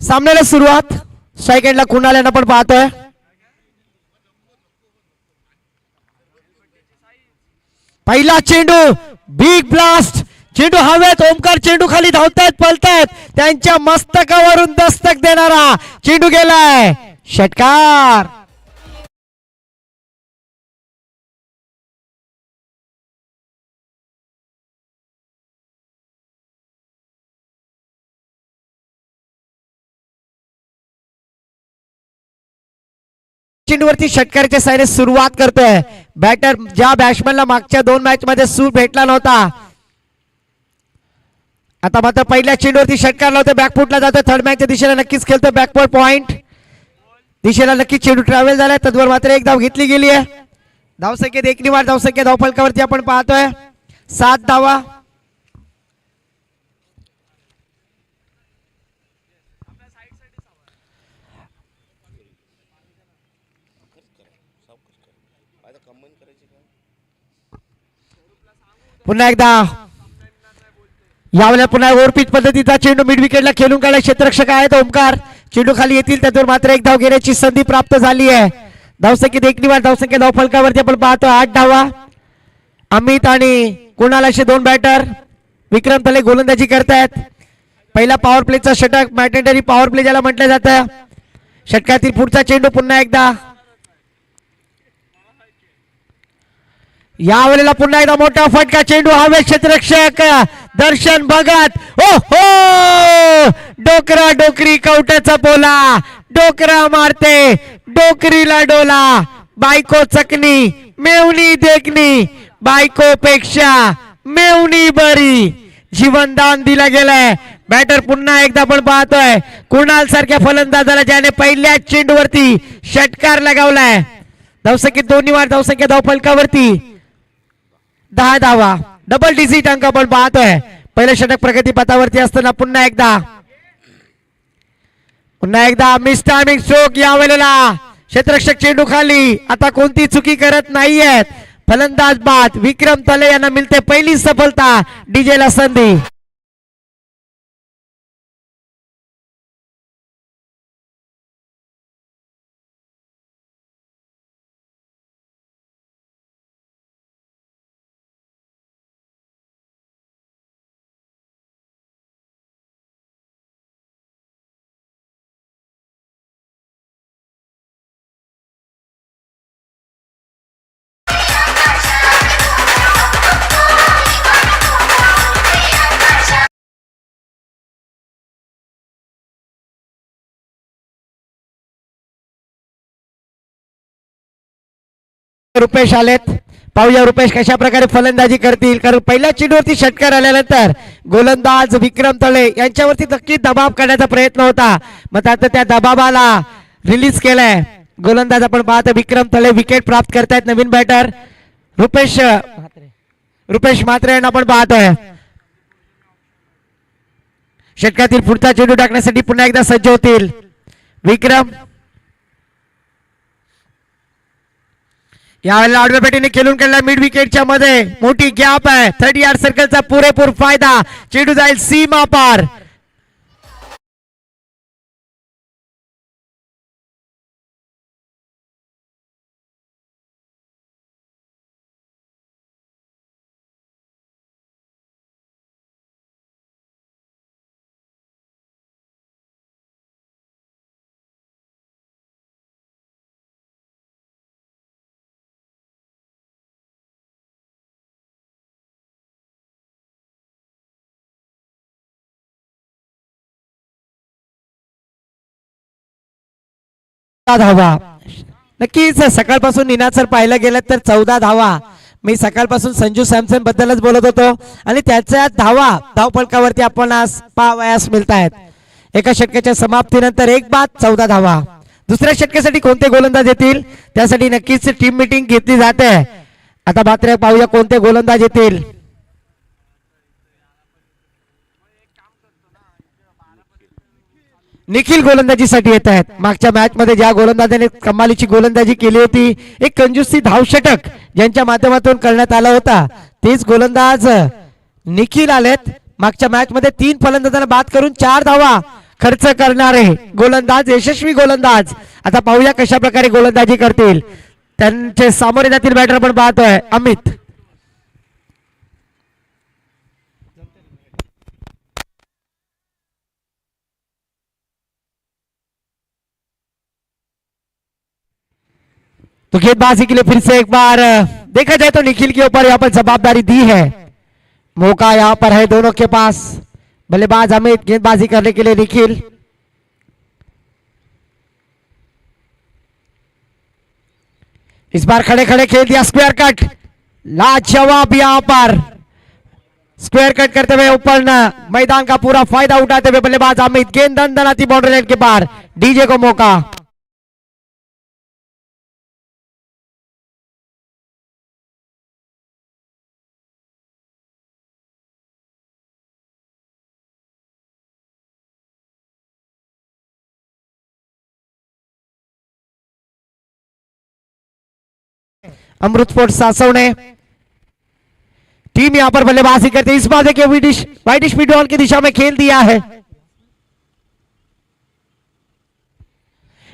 सामन्याला सुरुवात स्ट्राइक एंडला कुणाल यांना पण पाहतोय. पहिला चेंडू बिग ब्लास्ट चेंडू हवेत. ओमकार चेंडू खाली धावतायत पळतायत. त्यांच्या मस्तकावरून दस्तक देणारा चेंडू गेलाय षटकार. चेंडूवरती षटकाराच्या साहाय्याने सुरुवात करतोय बॅटर. ज्या बॅट्समॅनला मागच्या 2 मॅच मध्ये सूर भेटला नव्हता, आता मात्र पहिल्या चेंडूवरती षटकार लावतोय. बॅकफुटला जातोय. थर्ड मॅचच्या दिशेला नक्कीच खेळतोय. बॅकवर्ड पॉइंट दिशेला नक्कीच चेंडू ट्रॅव्हल झालाय. तद्वर मात्र एक धाव घेतली गेली आहे. धावसंख्येत एक निवाड. धावसंख्या धावफलकावरती आपण पाहतोय 7 धावा. पुन्हा एकदा यावेळेला पुन्हा ओव्हरपिच पद्धतीचा चेंडू मिड विकेटला खेळून काढला. क्षेत्ररक्षक आहेत ओमकार. चेंडू खाली येतील. त्यातून मात्र एक धाव घेण्याची संधी प्राप्त झाली आहे. धावसंख्येत एक निवाड. धावसंख्या धावफलकावरती आपण पाहतो 8 धावा. अमित आणि कुणाल असे 2 बॅटर. विक्रम तले गोलंदाजी करतायत. पहिला पॉवर प्लेचा षटक मॅटेंडरी पॉवर प्ले ज्याला म्हटलं जातं. षटकातील पुढचा चेंडू पुन्हा एकदा. यावेळेला पुन्हा एकदा मोठा फटका. चेंडू हवे. क्षेत्ररक्षक दर्शन भगत. ओ हो डोकरा डोकरी कवट्याचा बोला. डोकरा मारते डोकरीला डोला. बायको चकनी मेवणी देखणी. बायको पेक्षा मेवणी बरी. जीवनदान दिला गेलाय. बॅटर पुन्हा एकदा आपण पाहतोय कुणाल सारख्या फलंदाजाला ज्याने पहिल्या चेंडूवरती षटकार लगावलाय. धावसंख्येत 2 निवाड. धावसंख्या धावफलकावरती 10 धावा. डबल डिजिट अंक आपण पाहतोय. पहिलं षटक प्रगती पथावरती असताना पुन्हा एकदा मिस टायमिंग स्ट्रोक. यावेळेला क्षेत्ररक्षक चेंडू खाली. आता कोणती चुकी करत नाहीयेत फलंदाज बाद. विक्रम तले यांना मिळते पहिली सफलता. डीजेला संधी. रुपेश आलेत. पाहूया रुपेश कशा प्रकारे फलंदाजी करतील. कारण पहिल्या चेंडूवरती षटकार आल्यानंतर गोलंदाज विक्रम तळे यांच्यावरती नक्कीच दबाव करण्याचा प्रयत्न होता. मग आता त्या दबावाला रिलीज केलाय गोलंदाज. आपण पाहतो विक्रम तळे विकेट प्राप्त करतायत. नवीन बॅटर रुपेश म्हात्रे यांना आपण पाहतोय. षटकातील पुढचा चेंडू टाकण्यासाठी पुन्हा एकदा सज्ज होतील विक्रम. यावेळेला आडव्या पेटीने खेळून काढला. मिड विकेटच्या मध्ये मोठी गॅप आहे. 30 यार्ड सर्कलचा पुरेपूर फायदा. चेंडू जाईल सीमा पार. धावा. नक्कीच सकाळपासून निनाद पाहायला गेलं तर 14 धावा. मी सकाळपासून संजू सॅमसन बद्दलच बोलत होतो आणि त्याच्या धावा धावफलकावरती आपण आज पाहावयास मिळत आहेत. एका षटकाच्या समाप्तीनंतर एक बाद 14 धावा. दुसऱ्या षटकासाठी कोणते गोलंदाज येतील त्यासाठी नक्कीच टीम मीटिंग घेतली जाते. आता मात्र पाहूया कोणते गोलंदाज येतील. निखिल गोलंदाजीसाठी येत आहेत. मागच्या मॅच मध्ये ज्या गोलंदाजाने कमालीची गोलंदाजी केली होती, एक कंजूसी धावषटक ज्यांच्या माध्यमातून करण्यात आला होता, तेच गोलंदाज निखिल आलेत. मागच्या मॅच मध्ये 3 फलंदाजांना बाद करून 4 धावा खर्च करणारे गोलंदाज, यशस्वी गोलंदाज. आता पाहूया कशा प्रकारे गोलंदाजी करतील. त्यांचे सामोरे जातील बॅटर पण पाहतोय अमित. तो गेंदबाजी के लिए फिर से एक बार देखा जाए तो निखिल के ऊपर यहाँ पर जवाबदारी दी है. मौका यहाँ पर है दोनों के पास. बल्लेबाज अमित, गेंदबाजी करने के लिए निखिल. इस बार खड़े खड़े खेल दिया स्क्वायर कट. लाजवाब यहाँ पर स्क्वायर कट करते हुए ऊपर मैदान का पूरा फायदा उठाते हुए बल्लेबाज अमित. गेंद दंदनाती बाउंड्री लाइन के पार. डीजे को मौका. अमृत स्पोर्ट्स सासवने टीम यहां पर बल्लेबाजी करते. इस बार देखिए वाइट स्पीड बॉल की दिशा में खेल दिया है.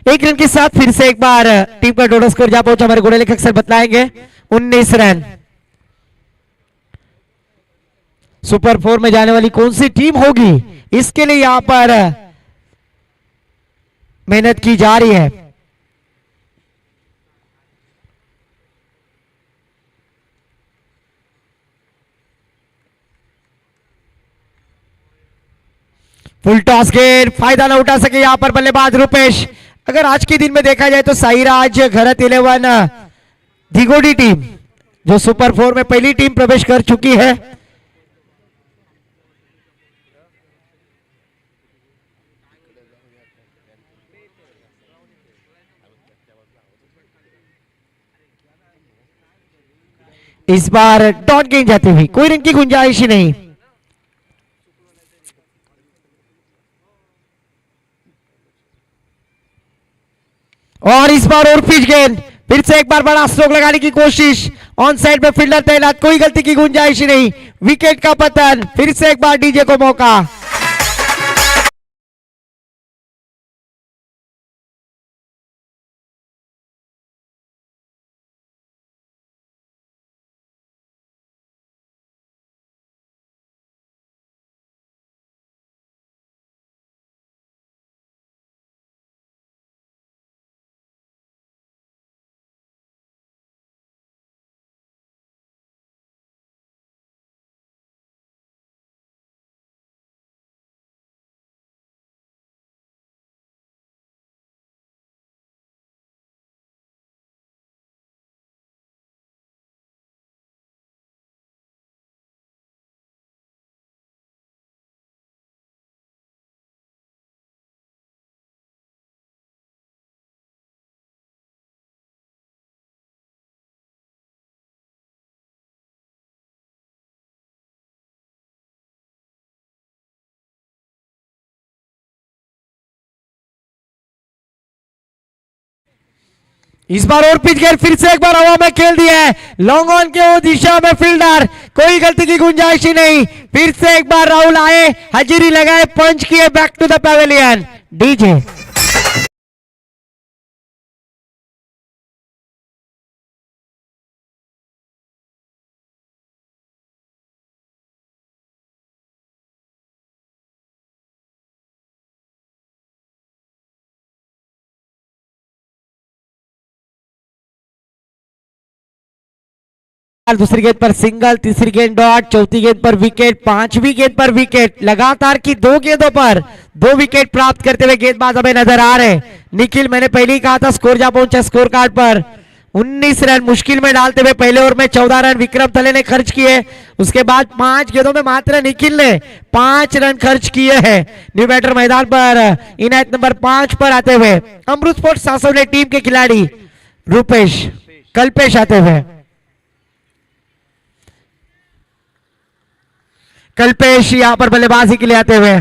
एक रन के साथ फिर से एक बार टीम का टोटल स्कोर जा पहुंचा हमारे गोले लेखक सर बतलाएंगे. 19 रन. सुपर 4 में जाने वाली कौन सी टीम होगी, इसके लिए यहां पर मेहनत की जा रही है. फुल टॉस गेंद, फायदा ना उठा सके यहां पर बल्लेबाज रुपेश. अगर आज के दिन में देखा जाए तो साईराज घरत 11 दिगोडी टीम जो सुपर 4 में पहली टीम प्रवेश कर चुकी है. इस बार डॉट गेंद जाती हुई, कोई रन की गुंजाइश ही नहीं. और इस बार और पिच गेंद, फिर से एक बार बड़ा स्ट्रोक लगाने की कोशिश. ऑन साइड में फील्डर तैनात, कोई गलती की गुंजाइश ही नहीं. विकेट का पतन. फिर से एक बार डीजे को मौका. इस बार और पिच गेंद, फिर से एक बार हवा में खेल दिया है. लॉन्ग ऑन के वो दिशा में फील्डर, कोई गलती की गुंजाइश ही नहीं. फिर से एक बार राहुल आए, हाजिरी लगाए, पंच किए, back to the pavilion. DJ दूसरी गेंद पर सिंगल, तीसरी गेंद डॉट, चौथी गेंद पर विकेट, पांचवी गेंद पर विकेट. लगातार की 2 गेंदों पर 2 विकेट प्राप्त करते हुए गेंदबाज हमें नजर आ रहे. निखिल, मैंने पहले ही कहा था स्कोर जा पहुंचा स्कोर कार्ड पर. 19 रन मुश्किल में डालते हुए पहले ओवर में 14 रन विक्रम थले ने खर्च किए. उसके बाद 5 गेंदों में मात्र निखिल ने 5 रन खर्च किए हैं. न्यू बैटर मैदान पर इनायत नंबर 5 पर आते हुए अमृत स्पोर्ट्स सासवले टीम के खिलाड़ी रूपेश कल्पेश आते हुए. कल्पेश यहां पर बल्लेबाजी के लिए आते हुए.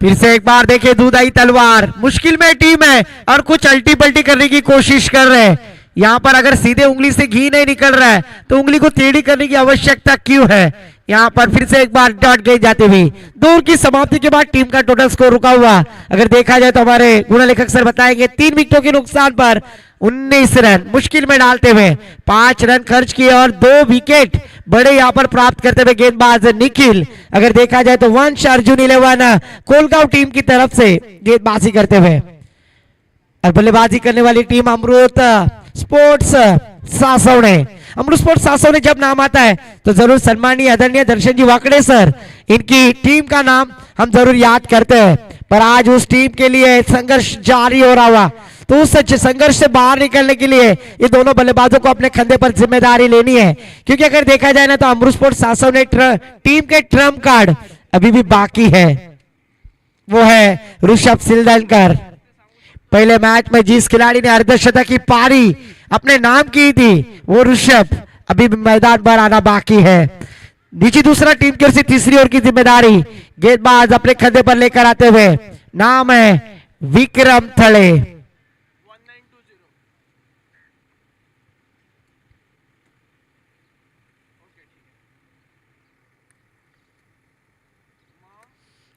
फिर से एक बार देखिए दूधाई तलवार, मुश्किल में टीम है और कुछ अल्टी पल्टी करने की कोशिश कर रहे हैं। यहाँ पर अगर सीधे उंगली से घी नहीं निकल रहा है तो उंगली को टेढ़ी करने की आवश्यकता क्यों है। यहाँ पर फिर से एक बार डॉट गई जाते हुए दौर की समाप्ति के बाद टीम का टोटल स्कोर रुका हुआ अगर देखा जाए तो हमारे गुणलेखक सर बताएंगे 3 विकेटों के नुकसान पर 19 रन मुश्किल में डालते हुए 5 रन खर्च किए और 2 विकेट बड़े यहाँ पर प्राप्त करते हुए गेंदबाज निखिल। अगर देखा जाए तो वंश अर्जुन 11 कोलगांव टीम की तरफ से गेंदबाजी करते हुए और बल्लेबाजी करने वाली टीम अमृत स्पोर्ट्स सासवड़े। अमृत स्पोर्ट्स सासवड़े जब नाम आता है तो जरूर सम्मानीय आदरणीय दर्शन जी वाकड़े सर इनकी टीम का नाम हम जरूर याद करते हैं। पर आज उस टीम के लिए संघर्ष जारी हो रहा हुआ तो उस संघर्ष से बाहर निकलने के लिए ये दोनों बल्लेबाजों को अपने कंधे पर जिम्मेदारी लेनी है। क्योंकि अगर देखा जाए ना तो अमृत स्पोर्ट्स सासवड़े टीम के ट्रम्प कार्ड अभी भी बाकी है, वो है ऋषभ सिलदनकर। पहले मैच में जिस खिलाड़ी ने अर्धशतक की पारी अपने नाम की थी वो ऋषभ अभी भी मैदान पर आना बाकी है। नीचे दूसरा टीम की ओर से तीसरी ओर की जिम्मेदारी गेंदबाज अपने कंधे पर लेकर आते हुए नाम है विक्रम थले।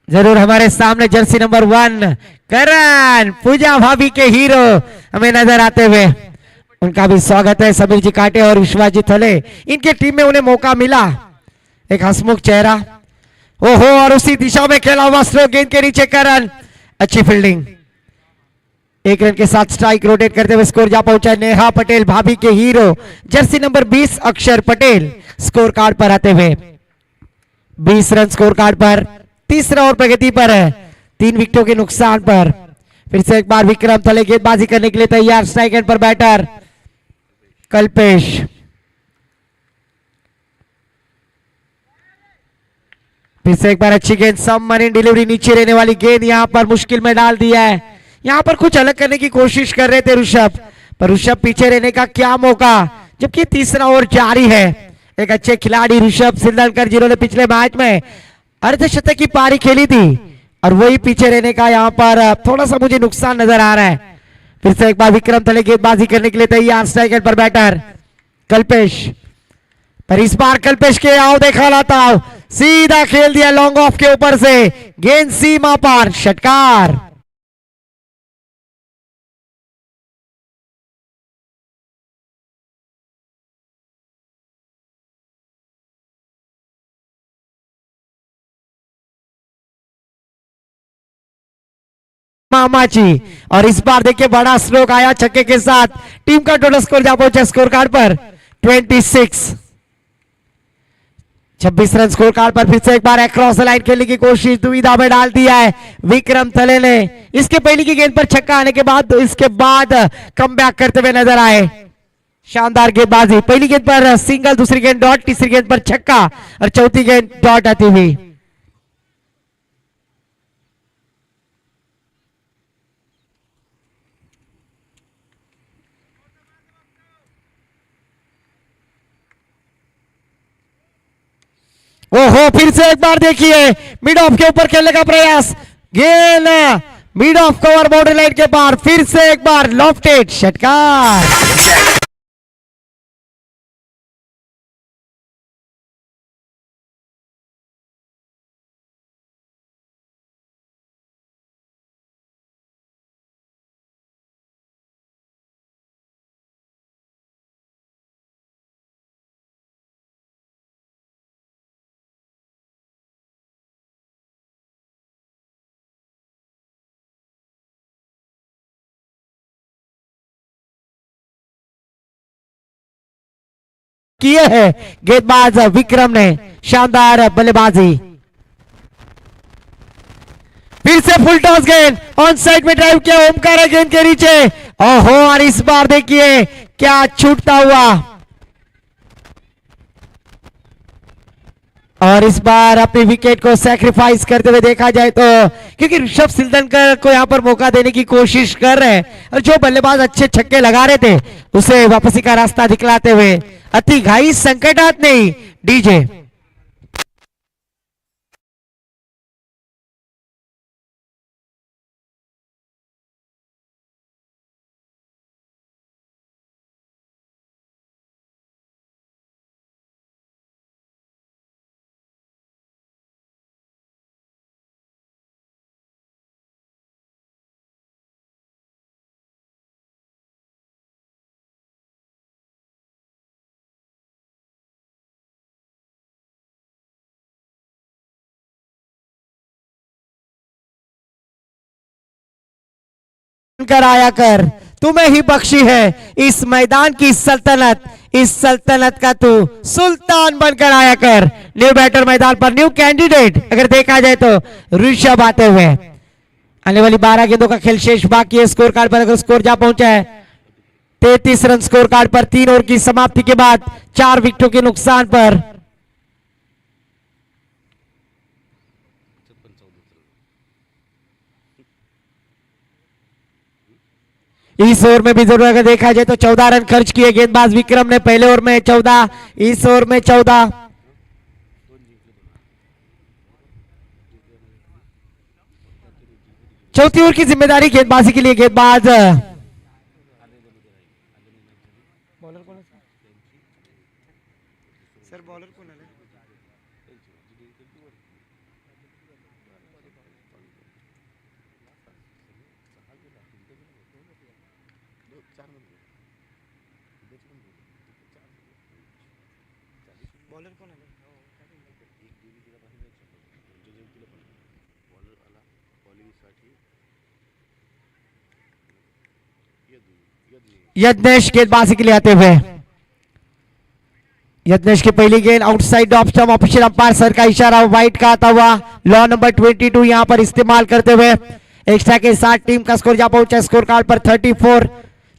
जरूर हमारे सामने जर्सी नंबर 1 करण पूजा भाभी के हीरो हमें नजर आते हुए उनका भी स्वागत है। समीर जी काटे और विश्वाजी थले इनके टीम में उन्हें मौका मिला। एक हंसमुख चेहरा ओहो और उसी दिशा में खेला हुआ स्लो गेंद के नीचे करण अच्छी फील्डिंग। 1 रन के साथ स्ट्राइक रोटेट करते हुए स्कोर जा पहुंचा नेहा पटेल भाभी के हीरो जर्सी नंबर 20 अक्षर पटेल स्कोर कार्ड पर आते हुए 20 रन स्कोर कार्ड पर तीसरा और प्रगति पर है 3 विकेटों के नुकसान पर। फिर से एक बार विक्रम थले गेंदबाजी करने के लिए तैयार। स्ट्राइक एंड पर बैटर कल्पेश। फिर से एक बार अच्छी गेंद सबमरीन डिलीवरी नीचे रहने वाली गेंद यहां पर मुश्किल में डाल दिया है। यहां पर कुछ अलग करने की कोशिश कर रहे थे ऋषभ पर ऋषभ पीछे रहने का क्या मौका जबकि तीसरा ओवर जारी है। एक अच्छे खिलाड़ी ऋषभ सिलदनकर जिन्होंने पिछले मैच में अर्धशतक की पारी खेली थी और वही पीछे रहने का यहाँ पर थोड़ा सा मुझे नुकसान नजर आ रहा है। फिर से एक बार विक्रम थले गेंदबाजी करने के लिए तैयार। स्ट्राइक एंड पर बैटर कल्पेश पर इस बार कल्पेश के आओ देखा लाता सीधा खेल दिया लॉन्ग ऑफ के ऊपर से गेंद सीमा पार षटकार। मामाची और इस बार देखिए बड़ा स्ट्रोक आया छक्के के साथ टीम का टोटल स्कोर जा पहुंचा स्कोर कार्ड पर 26 रन स्कोर कार्ड पर। फिर से एक बार अक्रॉस लाइन खेलने की कोशिश दुविधा में डाल दिया है विक्रम थले ने। इसके पहली की गेंद पर छक्का आने के बाद इसके बाद कमबैक करते हुए नजर आए। शानदार गेंदबाजी, पहली गेंद पर सिंगल, दूसरी गेंद डॉट, तीसरी गेंद पर छक्का और चौथी गेंद डॉट आती हुई। ओहो फिर से एक बार देखिए मिड ऑफ के ऊपर खेलने का प्रयास, गेंद mid off cover boundary line के पार, फिर से एक बार लॉफ्टेड षटकार। किए है गेंदबाज विक्रम ने शानदार बल्लेबाजी। फिर से फुल टॉस गेंद ऑन साइड में ड्राइव किया ओमकार है गेंद के नीचे। ओहो और इस बार देखिए क्या छूटता हुआ और इस बार अपनी विकेट को सैक्रिफाइस करते हुए देखा जाए तो क्योंकि ऋषभ सिलदनकर को यहां पर मौका देने की कोशिश कर रहे हैं और जो बल्लेबाज अच्छे छक्के लगा रहे थे उसे वापसी का रास्ता दिखलाते हुए अति घाई संकटात नहीं डीजे कर आया कर, तुम्हें ही बख्शी है इस मैदान की सल्तनत, इस सल्तनत का तू सुल्तान बनकर आया कर। न्यू बैटर मैदान पर, न्यू कैंडिडेट अगर देखा जाए तो ऋषभ आते हुए। आने वाली 12 गेंदों का खेल शेष बाकी है। स्कोर कार्ड पर अगर स्कोर जा पहुंचा है 33 रन स्कोर कार्ड पर, 3 ओवर की समाप्ति के बाद 4 विकेटों के नुकसान पर। इस ओवर में भी जरूर अगर देखा जाए तो 14 रन खर्च किए गेंदबाज विक्रम ने पहले ओवर में 14, इस ओवर में 14। चौथी ओवर की जिम्मेदारी गेंदबाजी के लिए गेंदबाज सर बॉलर कौन है? बॉलर कौन है? यज्ञेश गेंदबाजी के लिए आते हुए। यज्ञेश की पहली गेंद outside off stump, official umpire sir का इशारा वाइट का आता हुआ। लॉ नंबर 22 यहां पर इस्तेमाल करते हुए एक्स्ट्रा के साथ टीम का स्कोर जा पहुंचा स्कोर कार्ड पर 34,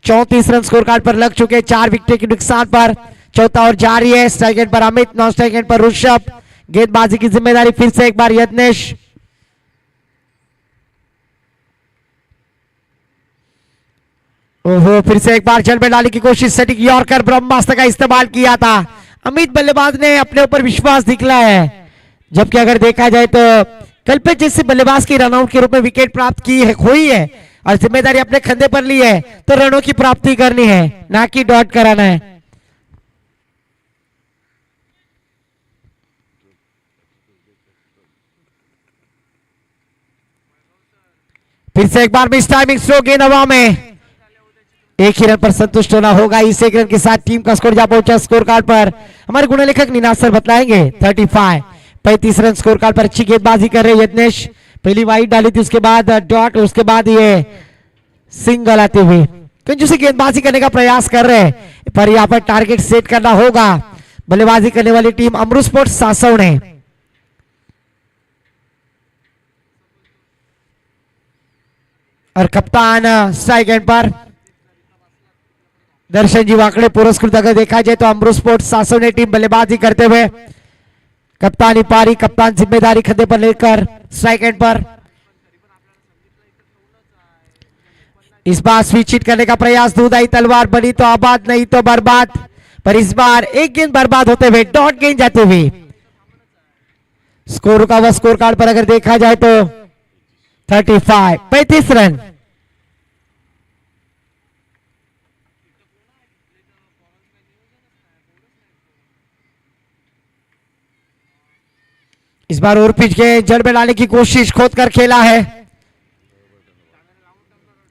34 रन स्कोर कार्ड पर लग चुके 4 विकेट के नुकसान पर। चौथा ओवर जारी है। स्ट्राइक एंड पर अमित, नॉन स्ट्राइक एंड पर ऋषभ। गेंदबाजी की जिम्मेदारी फिर से एक बार यज्ञेश। ओहो, फिर से एक बार जल में डालने की कोशिश, सटीक यॉर्कर ब्रह्मास्त्र का इस्तेमाल किया था। अमित बल्लेबाज ने अपने ऊपर विश्वास दिखलाया है, जबकि अगर देखा जाए तो कल्पित जैसे बल्लेबाज की रनआउट के रूप में विकेट प्राप्त की है, खोई है और जिम्मेदारी अपने कंधे पर ली है, तो रनों की प्राप्ति करनी है, ना कि डॉट कराना है। फिर से एक बार मिस टाइमिंग, स्लो गेंद हवा में, एक ही रन पर संतुष्ट होना होगा। इस एक रन के साथ टीम का स्कोर जा पहुंचा स्कोर कार्ड पर। हमारे गुण लेखक निनाद सर बतलाएंगे 35, 35 रन स्कोर कार्ड पर। अच्छी गेंदबाजी कर रहे यज्ञेश, पहली वाइड डाली थी, उसके बाद डॉट, उसके बाद ये सिंगल आते हुए कंजूसी गेंदबाजी करने का प्रयास कर रहे हैं, पर यहाँ पर टारगेट सेट करना होगा बल्लेबाजी करने वाली टीम अमृत स्पोर्ट्स सासव ने। और कप्तान स्ट्राइक एंड पर दर्शन जी वाकड़े पुरस्कृत। अगर देखा जाए तो अमृत स्पोर्ट्स सासव ने टीम बल्लेबाजी करते हुए कप्तानी पारी, कप्तान जिम्मेदारी कंधे पर लेकर स्ट्राइक एंड पर। इस बार स्विच हिट करने का प्रयास, दूधाई तलवार बनी तो आबाद, नहीं तो बर्बाद, पर इस बार एक गेंद बर्बाद होते हुए, डॉट गेंद जाते हुए। स्कोर का वह स्कोर कार्ड पर अगर देखा जाए तो 35, 35 रन। इस बार और पिच के जड़ में लाने की कोशिश खोद कर खेला है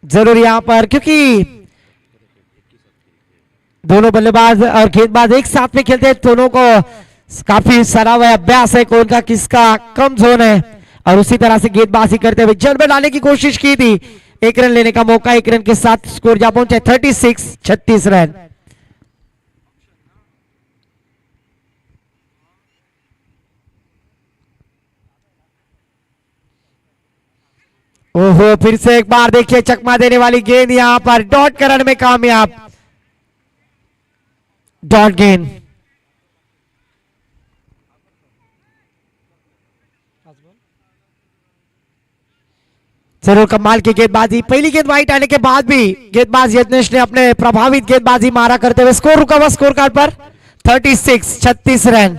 जरूर यहां पर, क्योंकि दोनों बल्लेबाज और गेंदबाज एक साथ में खेलते हैं, दोनों को काफी सरा हुआ अभ्यास है कौन का किसका कम जोन है, और उसी तरह से गेंदबाजी करते हुए जड़ में लाने की कोशिश की थी। एक रन लेने का मौका, एक रन के साथ स्कोर जा पहुंचे 36, 36 रन। ओहो, फिर से एक बार देखिए चकमा देने वाली गेंद यहां पर डॉट करने में कामयाब, डॉट गेंद। जरूर कमाल की गेंदबाजी, पहली गेंद वाइट आने के बाद भी गेंदबाज यज्ञेश ने अपने प्रभावित गेंदबाजी मारा करते हुए स्कोर रुका हुआ स्कोर कार्ड पर 36, 36 रन।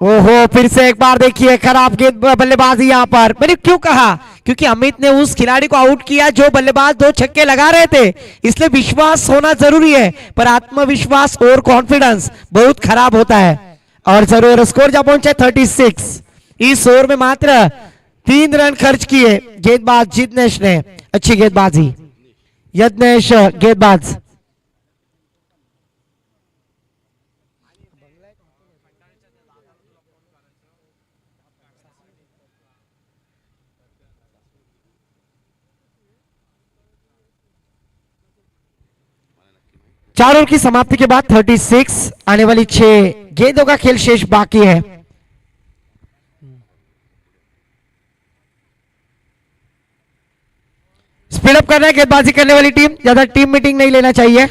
ओहो, फिर से एक बार देखिए खराब गेंद बल्लेबाजी यहां पर। मैंने क्यों कहा, क्योंकि अमित ने उस खिलाड़ी को आउट किया जो बल्लेबाज 2 छक्के लगा रहे थे, इसलिए विश्वास होना जरूरी है, पर आत्मविश्वास और कॉन्फिडेंस बहुत खराब होता है। और जरूर स्कोर जा पहुंचे 36। इस ओवर में मात्र 3 रन खर्च किए गेंदबाज यज्ञेश ने। अच्छी गेंदबाजी यज्ञेश गेंदबाज। 4 ओवर की समाप्ति के बाद 36 आने वाली 6 गेंदों का खेल शेष बाकी है। स्पीड अप करना है गेंदबाजी करने वाली टीम, ज्यादा टीम मीटिंग नहीं लेना चाहिए।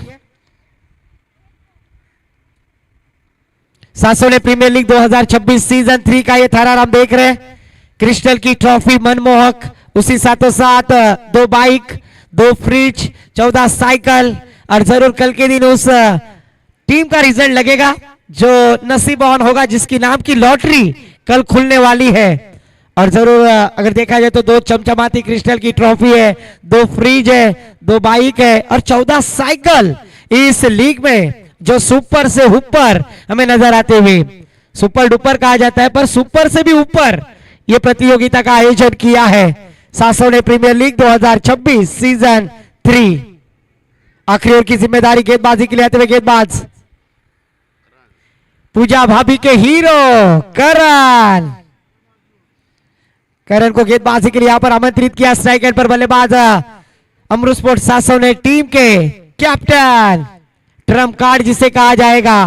सासोले प्रीमियर लीग 2026 सीजन 3 का ये थारा हम देख रहे हैं। क्रिस्टल की ट्रॉफी मनमोहक, उसी साथों साथ 2 बाइक, 2 फ्रिज, 14 साइकिल और जरूर कल के दिन उस टीम का रिजल्ट लगेगा जो नसीबवान होगा, जिसकी नाम की लॉटरी कल खुलने वाली है। और जरूर अगर देखा जाए तो 2 चमचमाती क्रिस्टल की ट्रॉफी है, 2 फ्रिज है, 2 बाइक है और 14 साइकिल इस लीग में जो सुपर से ऊपर हमें नजर आते हुए। सुपर डुपर कहा जाता है पर सुपर से भी ऊपर ये प्रतियोगिता का आयोजन किया है सासोले प्रीमियर लीग 2026 सीजन 3। आखिरी ओवर की जिम्मेदारी गेंदबाजी के लिए आते हुए गेंदबाज पूजा भाभी के हीरो करण। करण को गेंदबाजी के लिए यहां पर आमंत्रित किया। स्ट्राइक एंड पर बल्लेबाज अमृत स्पोर्ट्स सासोले टीम के कैप्टन, ट्रम्प कार्ड जिसे कहा जाएगा।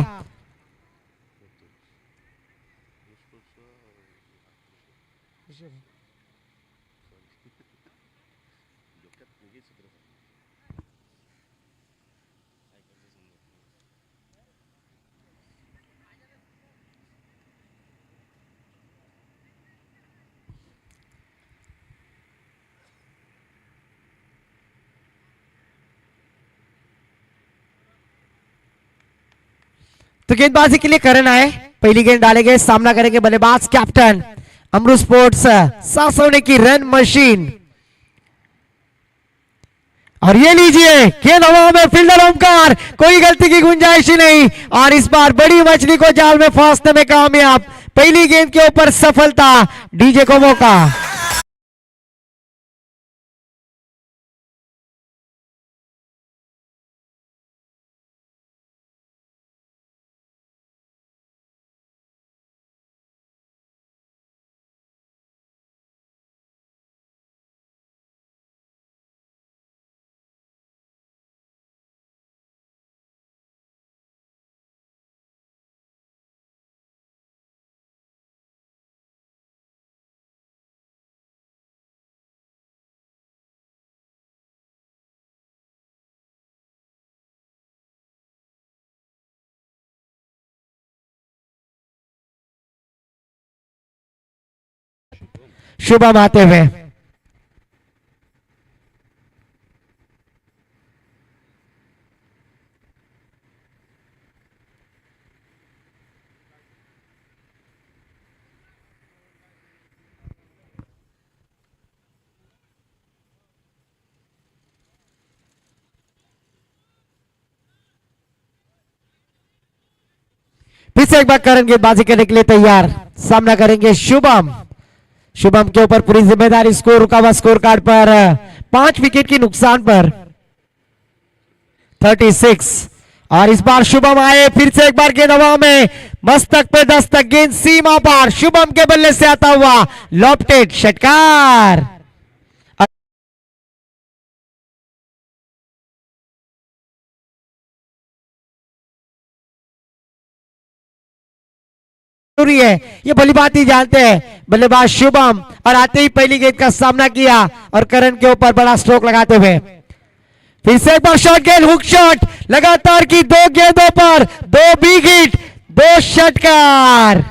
तो गेंदबाजी के लिए करण आए, पहली गेंद डालेंगे, सामना करेंगे बल्लेबाज कैप्टन अमृत स्पोर्ट्स सासोले की रन मशीन। और ये लीजिए गेंद हवा में, फील्डर ओमकार, कोई गलती की गुंजाइश ही नहीं और इस बार बड़ी मछली को जाल में फांसने में कामयाब। पहली गेंद के ऊपर सफलता, डीजे को मौका। शुभम आते हुए फिर से एक बार करण गेंदबाजी करने के लिए तैयार, सामना करेंगे शुभम। शुभम के ऊपर पूरी जिम्मेदारी स्कोर रुका हुआ स्कोर कार्ड पर 5 विकेट की नुकसान पर 36। और इस बार शुभम आए, फिर से एक बार गेंद हवा में, मस्तक पे दस्तक, गेंद सीमा पार, शुभम के बल्ले से आता हुआ लॉफ्टेड षटकार। जरूरी है, ये भली बात ही जानते हैं बल्लेबाज शुभम, और आते ही पहली गेंद का सामना किया और करण के ऊपर बड़ा स्ट्रोक लगाते हुए फिर से एक बार शॉट, गेंद हुक शॉट, लगातार की 2 गेंदों पर 2 बिग हिट, 2 षटकार।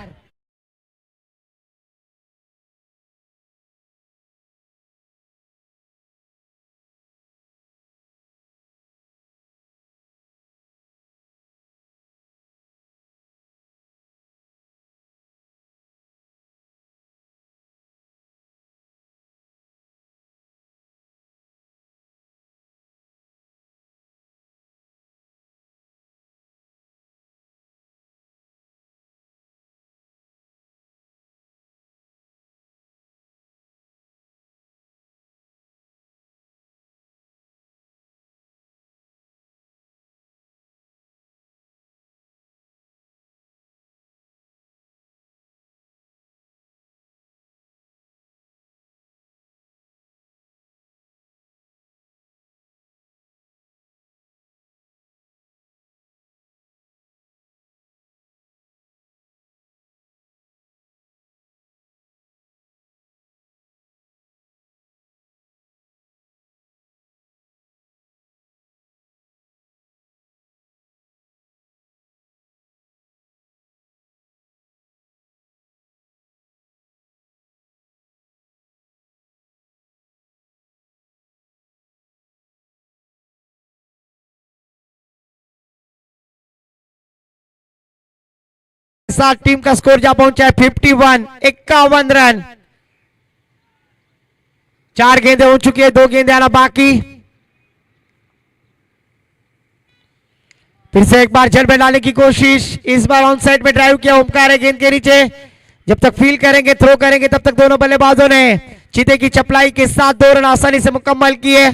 साथ टीम का स्कोर जा पहुंचा है 51, 51 रन। 4 गेंदें हो चुकी है, 2 गेंदें आना बाकी। फिर से एक बार जल में डालने की कोशिश, इस बार ऑन साइड में ड्राइव किया ओमकार है गेंद के नीचे। जब तक फील करेंगे, थ्रो करेंगे, तब तक दोनों बल्लेबाजों ने चीते की चपलाई के साथ 2 रन आसानी से मुकम्मल किए।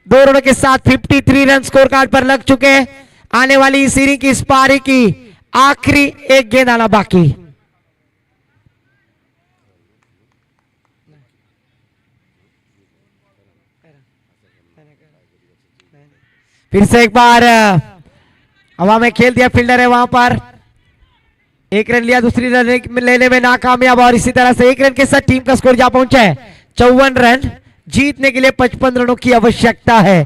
2 रनों के साथ 53 रन स्कोर कार्ड पर लग चुके हैं। आने वाली इस सीरीज की, इस पारी की आखिरी एक गेंद आना बाकी। फिर से एक बार हवा में खेल दिया फील्डर है वहां पर। 1 रन लिया, दूसरी रन लेने में नाकामयाब, और इसी तरह से 1 रन के साथ टीम का स्कोर जा पहुंचा है 54 रन। जीतने के लिए 55 रनों की आवश्यकता है।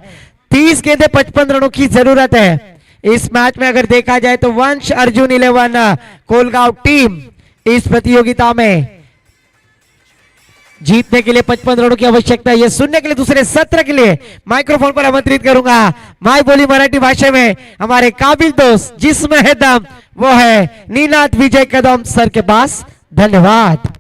30 गेंदें 55 रनों की जरूरत है इस मैच में। अगर देखा जाए तो वंश अर्जुन 11 कोलगांव टीम इस प्रतियोगिता में जीतने के लिए 55 रनों की आवश्यकता है। ये सुनने के लिए दूसरे सत्र के लिए माइक्रोफोन पर आमंत्रित करूंगा माई बोली मराठी भाषा में हमारे काबिल दोस्त, जिसमें है दम वो है नीनाद विजय कदम सर के पास। धन्यवाद।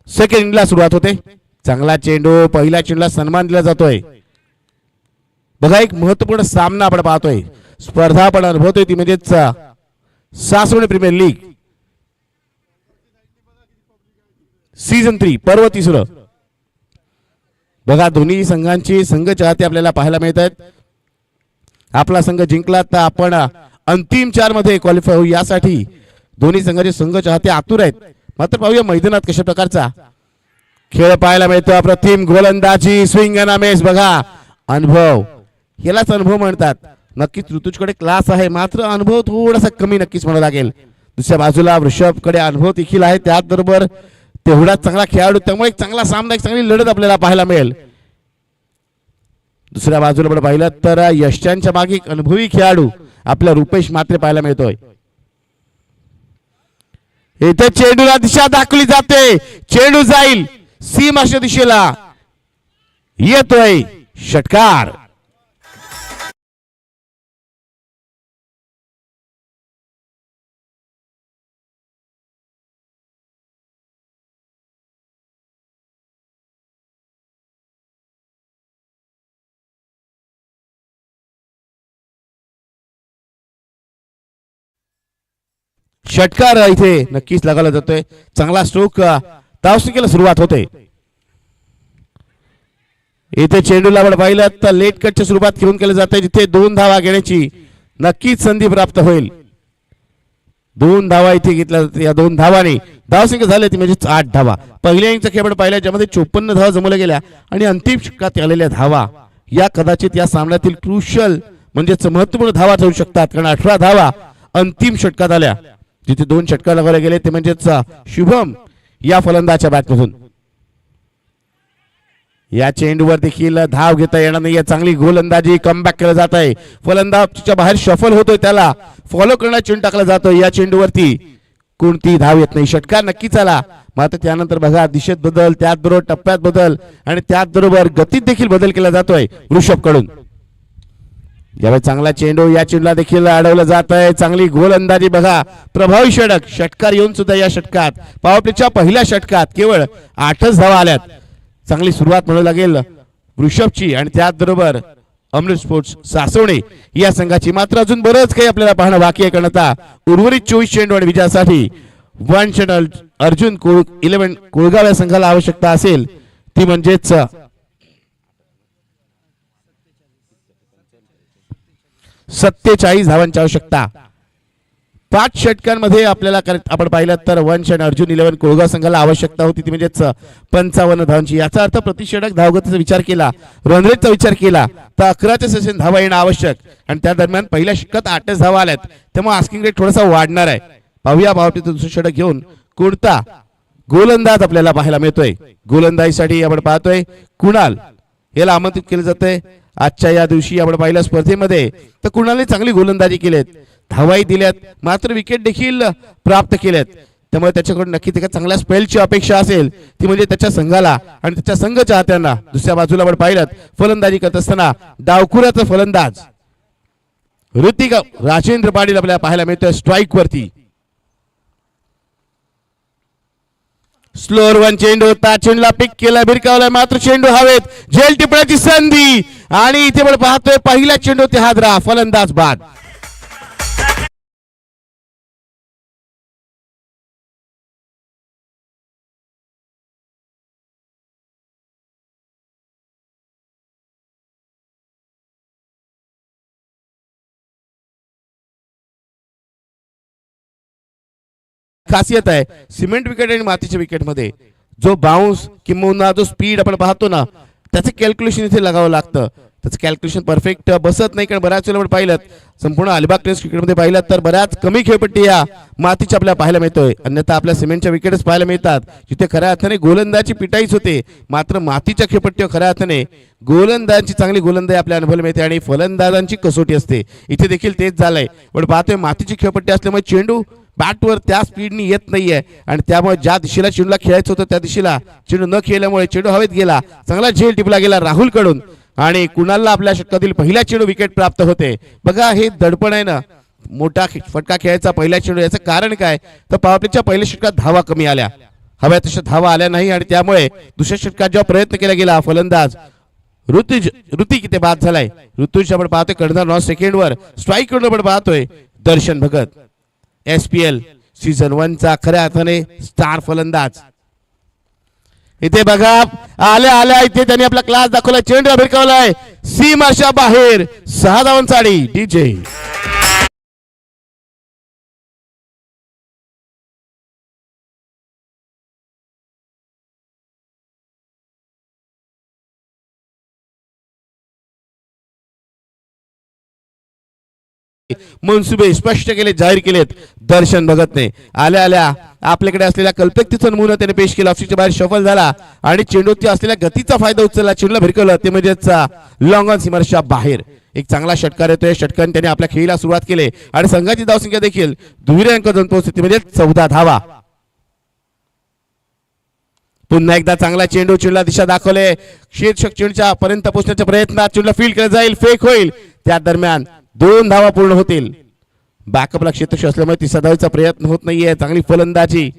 सेकंड इनिंगला सुरुवात होते. चांगला चेंडू, पहिल्या चेंडूला सन्मान दिला जातोय. बघा एक महत्वपूर्ण सामना आपण पाहतोय, स्पर्धा आपण अनुभवतोय ती म्हणजेच सासवड प्रीमियर लीग सीझन 3 पर्व 3. बघा दोन्ही संघांची संघ चाहते आपल्याला पाहायला मिळत आहेत. आपला संघ जिंकला तर आपण अंतिम 4 मध्ये क्वालिफाय होऊ यासाठी दोन्ही संघाचे संघ चाहते आतुर आहेत. मात्र पाहूया मैदानात कशा प्रकारचा खेळ पाहायला मिळतो. अप्रतिम गोलंदाजी, स्विंग अँड मिस. बघा अनुभव, यालाच अनुभव म्हणतात. नक्कीच ऋतुजकडे क्लास आहे, मात्र अनुभव थोडासा कमी नक्कीच म्हणावं लागेल. दुसऱ्या बाजूला वृषभकडे अनुभव देखील आहे, त्याचबरोबर तेवढाच चांगला खेळाडू, त्यामुळे एक चांगला सामना, एक चांगली लढत आपल्याला पाहायला मिळेल. दुसऱ्या बाजूला आपण पाहिलं तर यशांच्या मागे एक अनुभवी खेळाडू आपला रुपेश मात्रे पाहायला मिळतोय. इथे चेंडूला दिशा दाखवली जाते, चेंडू जाईल सीम अशा दिशेला, येतोय षटकार. षटकार इथे नक्कीच लगावला जातोय. चांगला स्ट्रोक, धावसंख्येला सुरुवात होते. इथे चेंडूला आपण पाहिलं तर लेट कटच्या स्वरूपात घेऊन केलं जाते, जिथे 2 धावा घेण्याची नक्कीच संधी प्राप्त होईल. 2 धावा इथे घेतल्या जाते. या 2 धावाने धावसंख्या झाली ती म्हणजे 8 धावा. पहिल्या इनिंगचा खेळ आपण पाहिला, ज्यामध्ये 54 धावा जमवल्या गेल्या आणि अंतिम षटकात आलेल्या धावा या कदाचित या सामन्यातील क्रुशियल म्हणजेच महत्वपूर्ण धावा ठरू शकतात. कारण 18 धावा अंतिम षटकात आल्या, जिथे 2 षटकार लगावले गेले ते म्हणजेच शुभम या फलंदाच्या बॅटमधून. या चेंडूवर देखील धाव घेता येणार नाही. चांगली गोलंदाजी, कमबॅक केलं जात आहे. फलंदाजच्या बाहेर शफल होतोय, त्याला फॉलो करण्याचा चेंडू टाकला जातोय. या चेंडूवरती कोणती धाव येत नाही. षटकार नक्कीच आला, मात्र त्यानंतर बघा दिशेत बदल, त्याचबरोबर टप्प्यात बदल आणि त्याचबरोबर गतीत देखील बदल केला जातोय वृषभ कडून. यावेळी चांगला चेंडू, या चेंडूला देखील अडवलं जात आहे. चांगली गोलंदाजी, बघा प्रभावी षटकार येऊन सुद्धा या षटकात पॉवर प्लेच्या पहिल्या षटकात केवळ 8च धावा आल्यात. चांगली सुरुवात म्हणू लागेल वृषभची आणि त्याचबरोबर अमृत स्पोर्ट्स सासवणे या संघाची. मात्र अजून बरंच काही आपल्याला पाहणं बाकी आहे, कारण आता उर्वरित 24 चेंडू आणि विजयासाठी 1 चेंडू अर्जुन 11 कोळगाव या संघाला आवश्यकता असेल ती म्हणजेच 47 धावांची आवश्यकता. 5 षटकांमध्ये आपल्याला आपण पाहिलं तर 1 चेंडू अर्जुन 11 कोळगाव संघाला आवश्यकता होती ती म्हणजेच 55 धावांची. याचा अर्थ प्रतिषटक धावगतीचा विचार केला, रन रेटचा विचार केला तर 11च्या सेशन धावा येणं आवश्यक आणि त्या दरम्यान पहिल्या षटकात 8च धावा आल्यात, त्यामुळे आस्किंग रेट थोडासा वाढणार आहे. पाहूया भावटीचं दुसरं षटक घेऊन कोणता गोलंदाज आपल्याला पाहायला मिळतोय. गोलंदाजीसाठी आपण पाहतोय कुणाल याला आमंत्रित केलं जातंय. आजच्या या दिवशी आपण पाहिलं स्पर्धेमध्ये तर कुणालने चांगली गोलंदाजी केलीत, धावाही दिल्यात, मात्र विकेट देखील प्राप्त केल्यात. त्यामुळे त्याच्याकडून नक्कीच एका चांगल्या स्पेलची अपेक्षा असेल ती म्हणजे त्याच्या संघाला आणि त्याच्या संघ चाहत्यांना. दुसऱ्या बाजूला आपण पाहिलं फलंदाजी करत असताना डावखुऱ्याचा फलंदाज ऋतिक राजेंद्र पाटील आपल्याला पाहायला मिळतोय स्ट्राईक वरती. स्लोअर 1 चेंडू होता, चेंडूला पिक केला, भिरकावला, मात्र चेंडू हवेत, झेल टिपण्याची संधी आणि इथे आपण पाहतोय पहिला चेंडू ते हादरा, फलंदाज बाद. खासियत आहे सिमेंट विकेट आणि मातीच्या विकेट मध्ये जो बाउन्स किंवा जो स्पीड आपण पाहतो ना त्याचं कॅल्क्युलेशन इथे लगावं लागतं. त्याचं कॅल्क्युलेशन परफेक्ट बसत नाही, कारण बऱ्याच वेळेला आपण पाहिलं संपूर्ण अलिबाग टेस्ट क्रिकेटमध्ये पाहिलं तर बऱ्याच कमी खेळपट्टी या मातीच्या आपल्याला पाहायला मिळतोय. अन्यथा आपल्या सिमेंटच्या विकेटच पाहायला मिळतात जिथे खऱ्या अर्थाने गोलंदाजी पिटाईच होते, मात्र मातीच्या खेळपट्टीवर खऱ्या अर्थाने गोलंदाजांची चांगली गोलंदाजी आपल्या अनुभवाला मिळते आणि फलंदाजांची कसोटी असते. इथे देखील तेच झालंय. पण पाहतोय मातीची खेळपट्टी असल्यामुळे चेंडू बॅटवर त्या स्पीडनी येत नाहीये आणि त्यामुळे ज्या दिशेला चेंडूला खेळायचं होतं त्या दिशेला चेंडू न खेळल्यामुळे चेंडू हवेत गेला. चांगला झेल टिपला गेला राहुल कडून आणि कुणालला आपल्या षटकातील पहिला चेंडू विकेट प्राप्त होते. बघा हे दडपण आहे ना, मोठा फटका खेळायचा पहिला चेंडू, याचं कारण काय तर पॉवर प्लेच्या पहिल्या षटकात धावा कमी आल्या हव्या तशा धावा आल्या नाही आणि त्यामुळे दुसऱ्या षटकात जेव्हा प्रयत्न केला गेला फलंदाज ऋतिक इथे बाद झालाय. ऋतुज आपण पाहतोय कर्णधार 9 सेकंडवर स्ट्राईक कडून आपण पाहतोय दर्शन भगत SPL सीझन 1 चा खऱ्या अर्थाने स्टार फलंदाज. इथे बघा आल्या आल्या इथे त्यांनी आपला क्लास दाखवला. चेंडू भिरकावलाय सीमाच्या बाहेर 6 धावांसाठी DJ. मनसुबे स्पष्ट केले जाहीर केलेत दर्शन भगतने. आल्या आल्या आपल्याकडे असलेल्या कल्पकतेचा नमुना त्याने पेश केला. ऑफिसच्या बाहेर शफल झाला आणि चेंडूच्या असलेल्या गतीचा फायदा उचलला. चेंडूला भिरकवलं ते म्हणजेच लॉंग ऑन सीमाच्या बाहेर. एक चांगला षटकार येतोय. षटकाने त्याने आपल्या खेळीला सुरुवात केली आणि संघाची धावसंख्या देखील दुहेरी अंक जाऊन पोहोचते म्हणजे 14 धावा. पुन्हा एकदा चांगला चेंडूला दिशा दाखवले. शीर्षक चेंडूच्या पर्यंत पोहोचण्याच्या प्रयत्नात चेंडूला फील्ड केला जाईल. फेक होईल. त्या दरम्यान 2 धावा पूर्ण होतील. बॅकअपला क्षेत्ररक्षक असल्यामुळे तिसऱ्या धावेचा प्रयत्न होत नाहीये. चांगली फलंदाजी.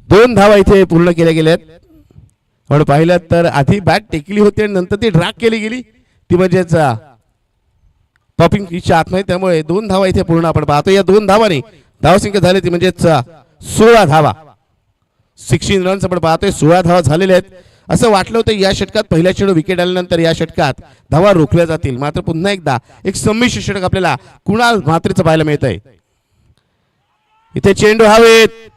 दोन धावा इथे पूर्ण केल्या गेल्यात. आपण पाहिलं तर आधी बॅट टेकली होती आणि नंतर ती ड्रॅग केली गेली. ती म्हणजेच पॉपिंग पिचच्या आतमध्ये. त्यामुळे 2 धावा इथे पूर्ण आपण पाहतो. या 2 धावांनी धावसंख्या झाली ती म्हणजेच 16 धावा. 16 रन्स आपण पाहतोय. 16 धावा झालेल्या आहेत. असं वाटलं होतं या षटकात पहिल्या चेंडू विकेट आल्यानंतर या षटकात धावा रोखल्या जातील. मात्र पुन्हा एकदा एक संमिश्र षटक आपल्याला कुणाल म्हात्रेचं पाहायला मिळतंय. इथे चेंडू हवेत.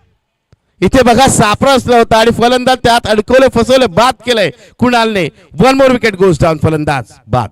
इथे बघा सापळा असला होता आणि फलंदाज त्यात अडकवले फसवले बाद केलंय कुणालने. 1 मोर विकेट गोज डाऊन. फलंदाज बाद.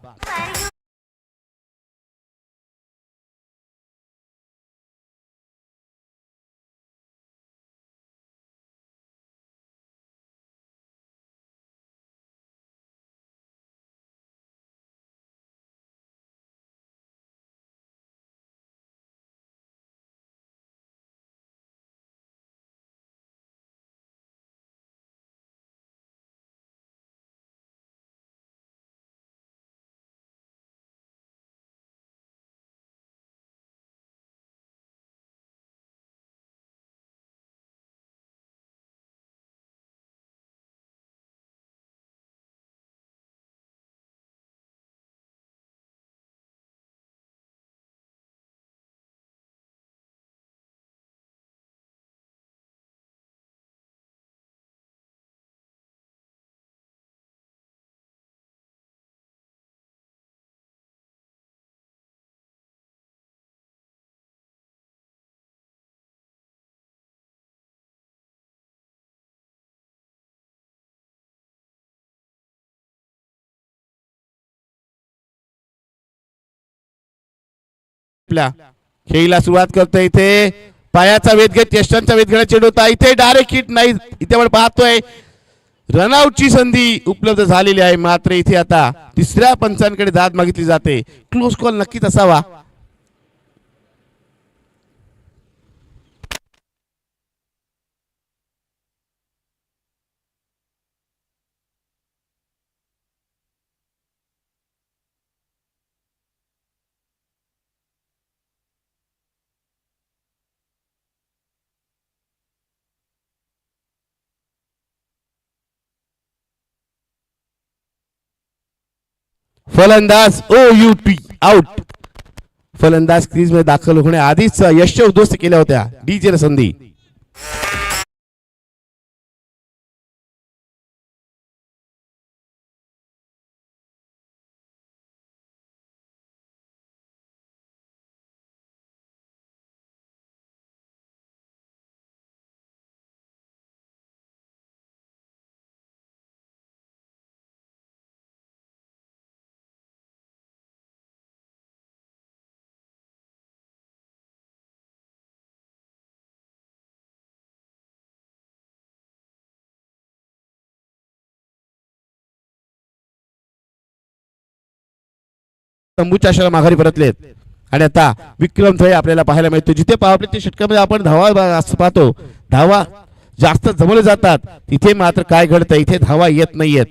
आपल्या खेळीला सुरुवात करतोय. इथे पायाचा वेध घेत यष्टांचा वेध घेण्याचा चेंडू होता. इथे डायरेक्ट हिट नाही. इथे आपण पाहतोय रनआउटची संधी उपलब्ध झालेली आहे. मात्र इथे आता तिसऱ्या पंचांकडे दाद मागितली जाते. क्लोज कॉल नक्कीच असावा. फलंदाज OUT आउट. फलंदाज क्रीज मध्ये दाखल होण्याआधीच यश उद्ध्वस्त केल्या होत्या DJ संधी. तंबूच्या आशाला माघारी परतलेत आणि आता विक्रम थळे आपल्याला पाहायला मिळतो. जिथे पावले ते षटकामध्ये आपण धावा पाहतो, धावा जास्त जमवले जातात, तिथे मात्र काय घडतं, इथे धावा येत नाहीयेत.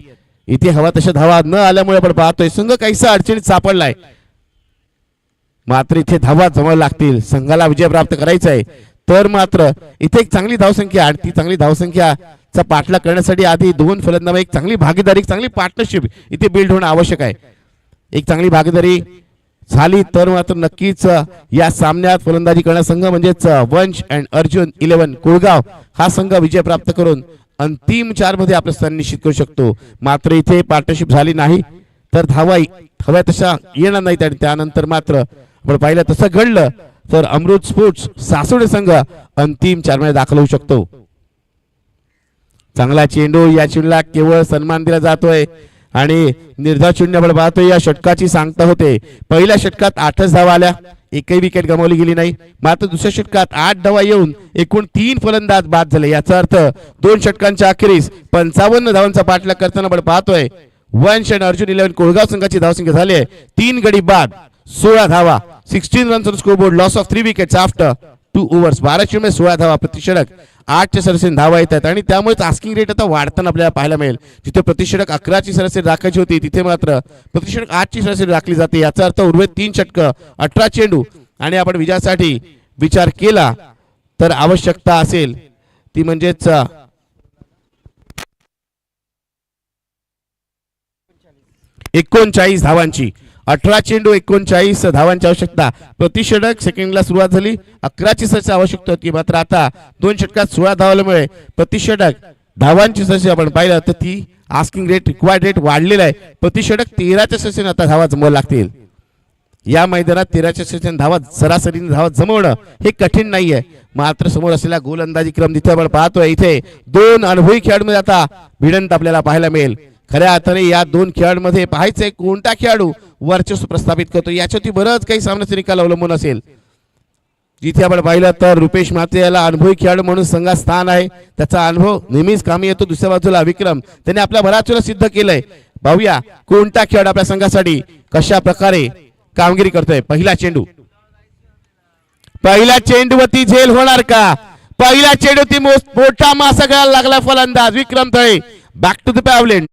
इथे हवा तशा धावा न आल्यामुळे आपण पाहतोय संघ काहीसा अडचणीत सापडलाय. मात्र इथे धावा जमवायला लागतील, संघाला विजय प्राप्त करायचा आहे. तर मात्र इथे एक चांगली धावसंख्या आणि ती चांगली धावसंख्याचा पाठलाग करण्यासाठी आधी दोन फलंदाज, एक चांगली भागीदारी, एक चांगली पार्टनरशिप इथे बिल्ड होणं आवश्यक आहे. एक चांगली भागीदारी झाली तर मात्र नक्कीच या सामन्यात फलंदाजी करणारा संघ म्हणजेच वंश अँड अर्जुन 11 कुळगाव हा संघ विजय प्राप्त करून अंतिम 4 मध्ये आपलं स्थान निश्चित करू शकतो. मात्र इथे पार्टनरशिप झाली नाही तर धावा हव्या तशा येणार नाहीत आणि त्यानंतर मात्र आपण पाहिलं तसं घडलं तर अमृत स्पोर्ट्स सासवडे संघ अंतिम 4 मध्ये दाखल होऊ शकतो. चांगला चेंडू, या चेंडूला केवळ सन्मान दिला जातोय आणि निर्धाव चेंडू आपण पाहतोय. या षटकाची सांगता होते, पहिल्या षटकात 8च धावा आल्या, एकही विकेट गमावली गेली नाही. मात्र दुसऱ्या षटकात 8 धावा येऊन एकूण 3 फलंदाज बाद झाले. याचा अर्थ 2 षटकांच्या अखेरीस 55 धावांचा पाठलाग करताना आपण पाहतोय वंश आणि अर्जुन 11 कोळगाव संघाची धावसंख्या झाली आहे 3 गडी बाद 16 धावा, 16 runs on scoreboard, loss of 3 wickets after 2 overs. 12 चेंडूमध्ये 16 धावा, प्रतिषेधक 8च्या सरासरी धावा येतात आणि त्यामुळेच आस्किंग रेट आता वाढताना आपल्याला पाहायला मिळेल. जिथे प्रतिषेधक 11ची सरासरी राखायची होती तिथे मात्र प्रतिषेधक 8ची सरासरी राखली जाते. याचा अर्थ उर्वरित 3 षटक 18 चेंडू आणि आपण विजयासाठी विचार केला तर आवश्यकता असेल ती म्हणजेच 39 धावांची. 18 चेंडू 39 धावांची आवश्यकता. प्रतिषेधक सेकंडला सुरुवात झाली, 11ची सरासरी आवश्यकता होती. मात्र आता 2 षटकात 16 धावल्यामुळे प्रतिषेधक धावांची सरासरी आपण पाहिलं तर ती आस्किंग रेट, रिक्वायर्ड रेट वाढलेला आहे. प्रतिषेधक 13च्या सरासरीने आता धावा जमवायला लागतील. या मैदानात 13च्या सरासरीने धावा सरासरीने धावा जमवणं हे कठीण नाहीये. मात्र समोर असलेला गोलंदाजी क्रम जिथे आपण पाहतोय इथे 2 अनुभवी खेळाडूंमध्ये आता भिडंत आपल्याला पाहायला मिळेल. खऱ्या अर्थाने या 2 खेळाडूंमध्ये पाहायचंय कोणता खेळाडू वर्चस्व प्रस्थापित करतो, याच्यावरती बरंच काही सामन्याचा निकाल अवलंबून असेल. जिथे आपण पाहिलं तर रुपेश म्हात्रे याला अनुभवी खेळाडू म्हणून संघात स्थान आहे, त्याचा अनुभव नेहमीच कामी येतो. दुसऱ्या बाजूला विक्रम त्याने आपल्या बराच वेळा सिद्ध केलंय. पाहूया कोणता खेळाडू आपल्या संघासाठी कशा प्रकारे कामगिरी करतोय. पहिला चेंडूवरती झेल होणार का? पहिला चेंडूवरती मोठा मासा गळायला लागला फलंदाज Vikram Thale. Back to the pavilion.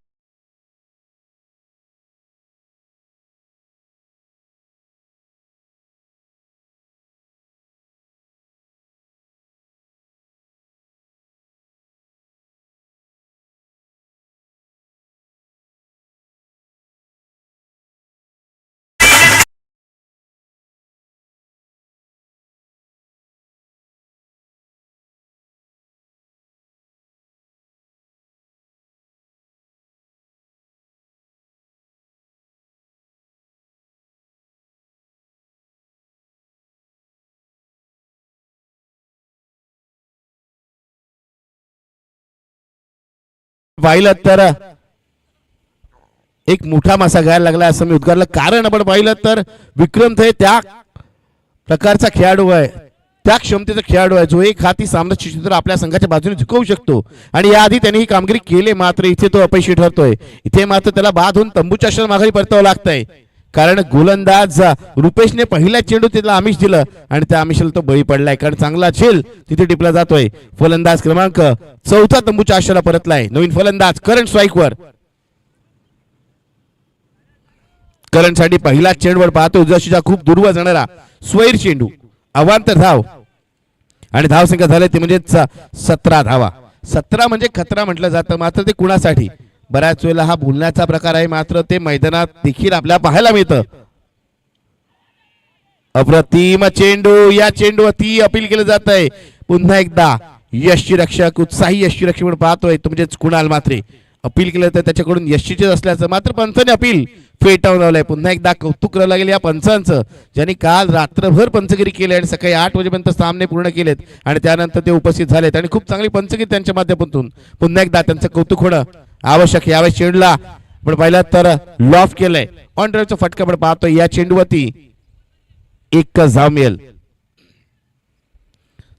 पाहिलं तर एक मोठा मासा घ्यायला लागला असं मी उद्गारलं. कारण आपण पाहिलं तर विक्रम थळे त्या प्रकारचा खेळाडू आहे, त्या क्षमतेचा खेळाडू आहे जो एक हाती सामनाचे चित्र आपल्या संघाच्या बाजूने झुकवू शकतो आणि याआधी त्याने ही कामगिरी केली. मात्र इथे तो अपयशी ठरतोय. इथे मात्र त्याला बाद होऊन तंबूच्या आश्रम माघारी परतावं लागतंय. कारण गोलंदाज रुपेशने पहिल्या चेंडू त्याला आमिष दिलं आणि त्या आमिषाला तो बळी पडलाय. कारण चांगला झेल तिथे टिपला जातोय. फलंदाज क्रमांक 4 तंबूच्या आश्रयाला परतलाय. नवीन फलंदाज करंट स्ट्राईकवर. करंट साठी पहिला चेंडूवर पाहतो जशीचा खूप दूरवर जाणारा स्वैर चेंडू, अवांतर धाव आणि धावसंख्या झाली ती म्हणजे 17 धावा. 17 म्हणजे खतरा म्हटलं जातं. मात्र ते कुणासाठी? बऱ्याच वेळेला हा बोलण्याचा प्रकार आहे, मात्र ते मैदानात देखील आपल्याला पाहायला मिळतं. अप्रतिम चेंडू, या चेंडूवरती अपील केलं जात आहे. पुन्हा एकदा यष्टीरक्षक, उत्साही यष्टीरक्षक म्हणून पाहतोय तो म्हणजे कुणाल म्हात्रे. अपील केलं तर त्याच्याकडून यष्टीचे असल्याचं मात्र पंचाने अपील फेटाळून लावलंय. पुन्हा एकदा कौतुक करावं लागेल या पंचांचं, ज्यांनी काल रात्रभर पंचगिरी केली आणि सकाळी 8 वाजेपर्यंत सामने पूर्ण केलेत आणि त्यानंतर ते उपस्थित झालेत आणि खूप चांगली पंचगिरी त्यांच्या माध्यमातून. पुन्हा एकदा त्यांचं कौतुक होणं आवश्यक. यावेळी चेंडूला आपण पाहिलं तर लॉफ केलंय. ऑन ड्राईव्हचा फटका आपण पाहतोय. या चेंडूवरती एकच धाव मिळेल.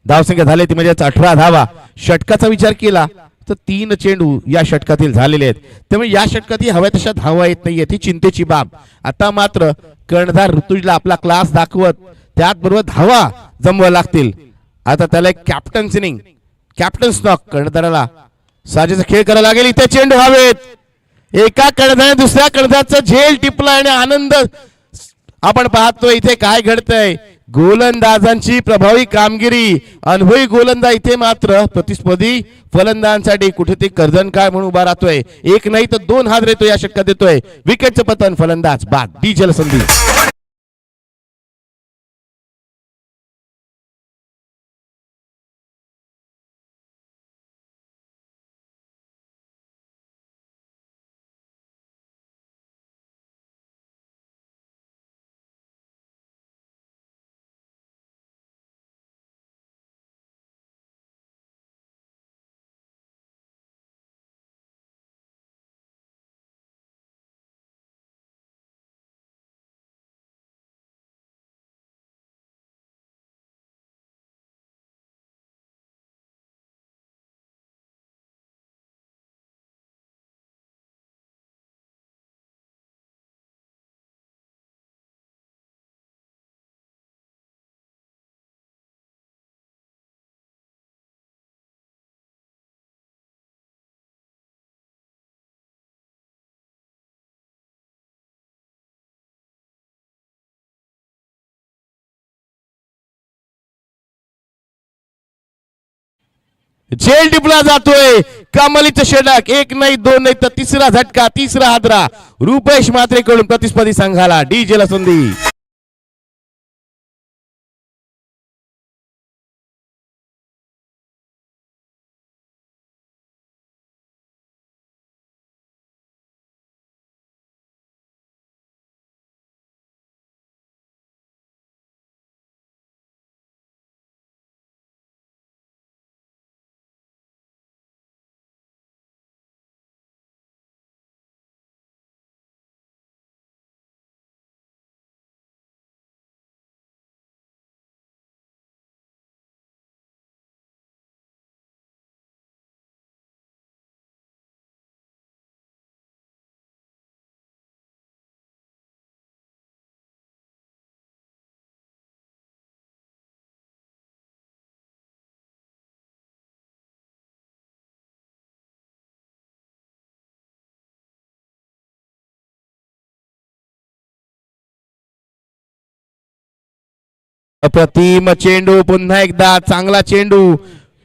धावसंख्या झाली ती म्हणजे 18 धावा. षटकाचा विचार केला तर 3 चेंडू या षटकातील झालेले आहेत. त्यामुळे या षटकात हव्या तशा धावा येत नाहीये, ही चिंतेची बाब. आता मात्र कर्णधार ऋतुजला आपला क्लास दाखवत त्याचबरोबर धावा जमवा लागतील. आता त्याला एक कॅप्टन्स इनिंग, कॅप्टन्स नॉक, कर्णधाराला साजेचा खेळ करावा लागेल. इथे चेंडू हवेत, एका कर्णधाराने दुसऱ्या कर्णधाराचा झेल टिपला आणि आनंद आपण पाहतोय. इथे काय घडतंय, गोलंदाजांची प्रभावी कामगिरी. अनुभवी गोलंदाज इथे मात्र प्रतिस्पर्धी फलंदाजांसाठी कुठेतरी कर्दनकाळ म्हणून उभा राहतोय. एक नाही तर 2 हात देतोय, या षटकात देतोय. विकेटचं पतन, फलंदाज बाद. डी जलसंधी. झेल टिपला जातोय, कमालीचं षटक. एक नाही, 2 नाही तर तिसरा झटका, तिसरा हादरा रुपेश म्हात्रेकडून प्रतिस्पर्धी संघाला. डी जलसंधी. अप्रतिम चेंडू, पुन्हा एकदा चांगला चेंडू,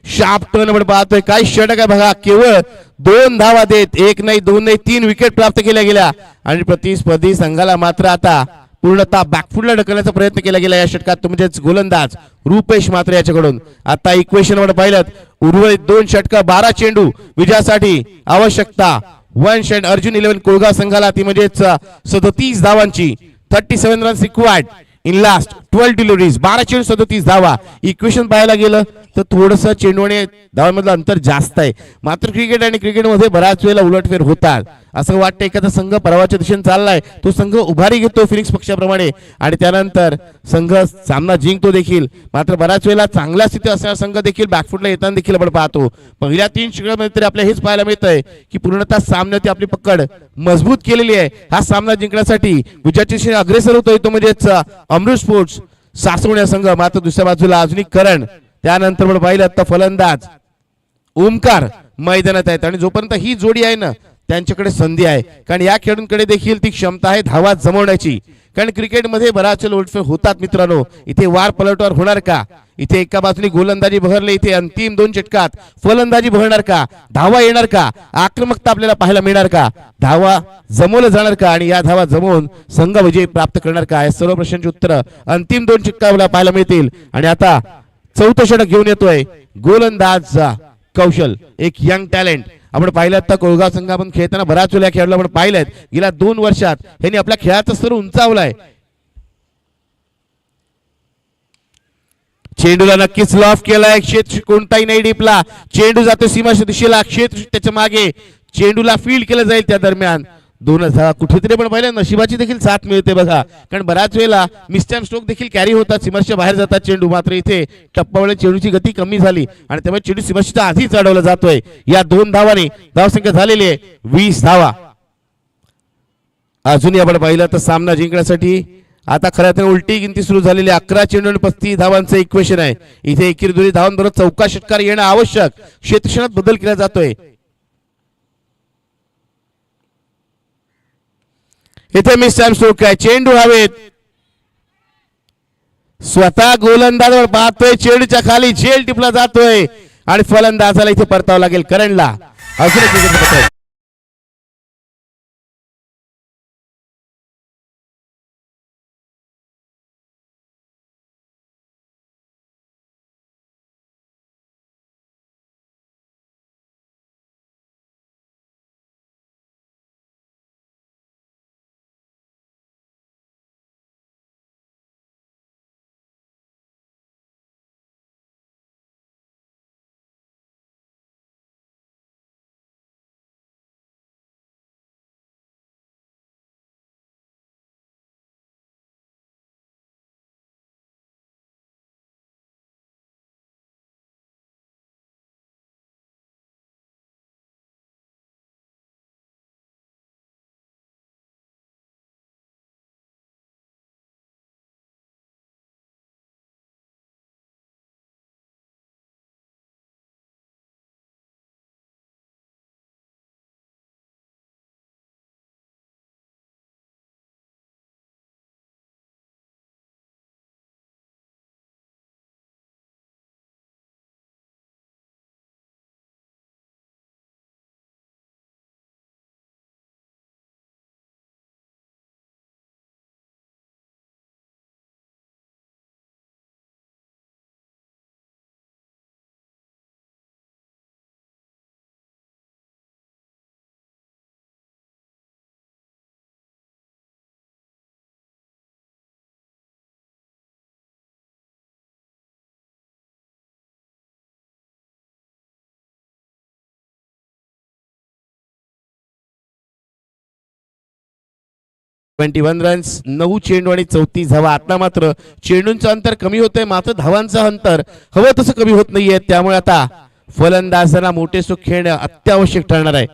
शार्प टर्न आपण पाहतोय. काय षटक आहे बघा, केवळ 2 धावा देत, एक नाही, 2 नाही, 3 विकेट प्राप्त केल्या गेल्या आणि प्रतिस्पर्धी संघाला मात्र आता पूर्णतः बॅकफुटला ढकलण्याचा प्रयत्न केला गेला या षटकात. म्हणजेच गोलंदाज रुपेश म्हात्रे याच्याकडून. आता इक्वेशन वर पाहिलं, उर्वरित 2 षटक 12 चेंडू विजयासाठी आवश्यकता. 1 षट अर्जुन 11 कोळगाव संघाला, ती म्हणजेच 37 धावांची. 37 runs required in last 12 deliveries. 12 चेंडू 37 धावा. इक्वेशन पाहायला गेलं तर थोडस चेंडू आणि धावांमधलं अंतर जास्त आहे. मात्र क्रिकेट आणि क्रिकेटमध्ये बऱ्याच वेळेला उलटफेर होतात. असं वाटतं एखादा संघ परवाच्या दिशेने चाललाय, तो संघ उभारी घेतो फिनिक्स पक्षाप्रमाणे आणि त्यानंतर संघ सामना जिंकतो देखील. मात्र बऱ्याच वेळेला चांगल्या स्थिती असणारा संघ देखील बॅकफुटला येताना देखील आपण पाहतो. पहिल्या 3 षटकांमध्ये तरी आपल्याला हेच पाहायला मिळतंय की पूर्णतः सामन्याची आपली पकड मजबूत केलेली आहे. हा सामना जिंकण्यासाठी विजयाच्या दिशेने अग्रेसर होतोय तो म्हणजेच अमृत स्पोर्ट्स सासवड संघ. मात्र दुसऱ्या बाजूला अजून करण, त्यानंतर आपण पाहिलं तर फलंदाज ओमकार मैदानात आहेत आणि जोपर्यंत ही जोडी आहे ना त्यांच्याकडे संधी आहे. कारण या खेळाडूंकडे देखील ती क्षमता आहे धावा जमवण्याची. कारण क्रिकेटमध्ये बराच उलटफेर होतात मित्रांनो. इथे वार पलटवार होणार का? इथे एका बाजूने गोलंदाजी बहरले, इथे अंतिम 2 षटकात फलंदाजी बहरणार का? धावा येणार का? आक्रमकता आपल्याला पाहायला मिळणार का? धावा जमवलं जाणार का? आणि या धावा जमवून संघ विजय प्राप्त करणार का? या सर्व प्रश्नांची उत्तरं अंतिम 2 षटकाला पाहायला मिळतील. आणि आता 4थं षटक घेऊन येतोय गोलंदाज कौशल, एक यंग टॅलेंट. आपण पाहिलं तर कोळगाव संघ आपण खेळताना बराच वेळा खेळाडू आपण पाहिलेत. गेल्या 2 वर्षात यांनी आपल्या खेळाचा स्तर उंचावलाय. चेंडूला नक्कीच लॉफ केलाय, क्षेत्र कोणताही नाही डिपला. चेंडू जातो सीमाच्या दिशेला, क्षेत्र त्याच्या मागे, चेंडूला फील्ड केलं जाईल. त्या दरम्यान 2 धावा कुठेतरी पण पाहिलं नशिबाची देखील साथ मिळते बघा, कारण बऱ्याच वेळेला मिस्टॅम स्ट्रोक देखील कॅरी होतात, सीमर्सच्या बाहेर जातात चेंडू. मात्र इथे टप्पावळे चेंडूची गती कमी झाली आणि त्यामुळे चेंडू सीमर्सच्या आधी चढवला जातोय. या 2 धावांनी धावसंख्या झालेली आहे 20 धावा. अजूनही आपण पाहिलं तर सामना जिंकण्यासाठी आता खऱ्या तर उलटी गिनती सुरू झालेली 11 चेंडू आणि 35 धावांचं इक्वेशन आहे. इथे एकेरी दोन्ही धावांबरोबर चौका षटकार येणं आवश्यक. क्षेत्रक्षणात बदल केला जातोय. इथे मिस्टर स्ट्रोक आहे, चेंडू हवेत, स्वतः गोलंदाजावर पाहतोय, चेंडूच्या खाली झेल टिपला जातोय आणि फलंदाजाला इथे परतावं लागेल करंडला. अजून एक विकेट पडतोय. रन्स 9 चेंडू आणि 34 धावा. आता मात्र चेंडूंचं अंतर कमी होतंय, मात्र धावांचं अंतर हवं तसं कमी होत नाहीये. त्यामुळे आता फलंदाजांना मोठे स्ट्रोक खेळणं अत्यावश्यक ठरणार आहे.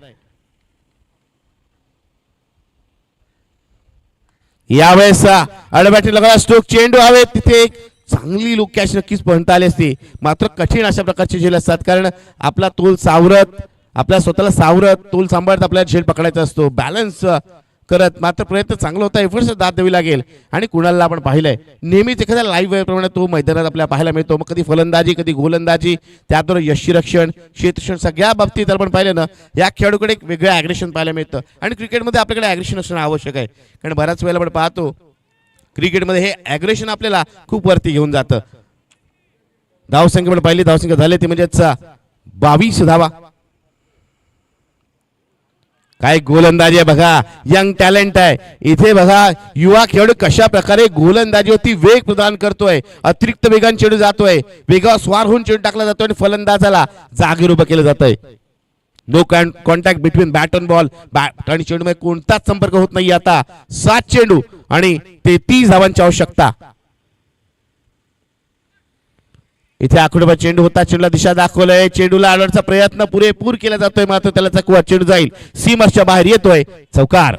यावेळेस अडबॅटी लगला स्ट्रोक, चेंडू हवे, तिथे एक चांगली लुक कॅच नक्कीच पळता आली असती. मात्र कठीण अशा प्रकारचे झेल असतात, कारण आपला तोल सावरत, आपल्या स्वतःला सावरत तोल सांभाळत आपल्याला झेल पकडायचा असतो, बॅलन्स करत. मात्र प्रयत्न चांगला होता, एफर्ट्स दाद द्यावी लागेल. आणि कुणाला आपण पाहिलंय नेहमीच एखाद्या लाईव्ह प्रमाणे तो मैदानात आपल्याला पाहायला मिळतो. मग कधी फलंदाजी, कधी गोलंदाजी, त्याबरोबर यष्टीरक्षण, क्षेत्ररक्षण, सगळ्या बाबतीत आपण पाहिलं ना या खेळाडूकडे एक वेगळं ॲग्रेशन पाहायला मिळतं. आणि क्रिकेटमध्ये आपल्याकडे ॲग्रेशन असणं आवश्यक आहे, कारण बऱ्याच वेळेला आपण पाहतो क्रिकेटमध्ये हे ॲग्रेशन आपल्याला खूप वरती घेऊन जातं. धावसंख्या पण पाहिली, धावसंख्या झाली ती म्हणजेच 22 धावा. काय गोलंदाजी आहे बघा, यंग टॅलेंट आहे इथे बघा. युवा खेळाडू कशा प्रकारे गोलंदाजीवरती वेग प्रदान करतोय, अतिरिक्त वेगाने चेंडू जातोय, वेगावर स्वार होऊन चेंडू टाकला जातोय आणि फलंदाजाला जागेवर उभं केलं जातंय. No contact between bat and ball, bat आणि चेंडू मध्ये कोणताच संपर्क होत नाही. आता 7 चेंडू आणि 33 धावांची आवश्यकता. इथे आखडोबा चेंडू होता, चेंडूला दिशा दाखवलंय, चेंडूला अडवण्याचा प्रयत्न पुरेपूर केला जातोय, मात्र त्याला चकवा, चेंडू जाईल सीमाच्या बाहेर, येतोय चौकार.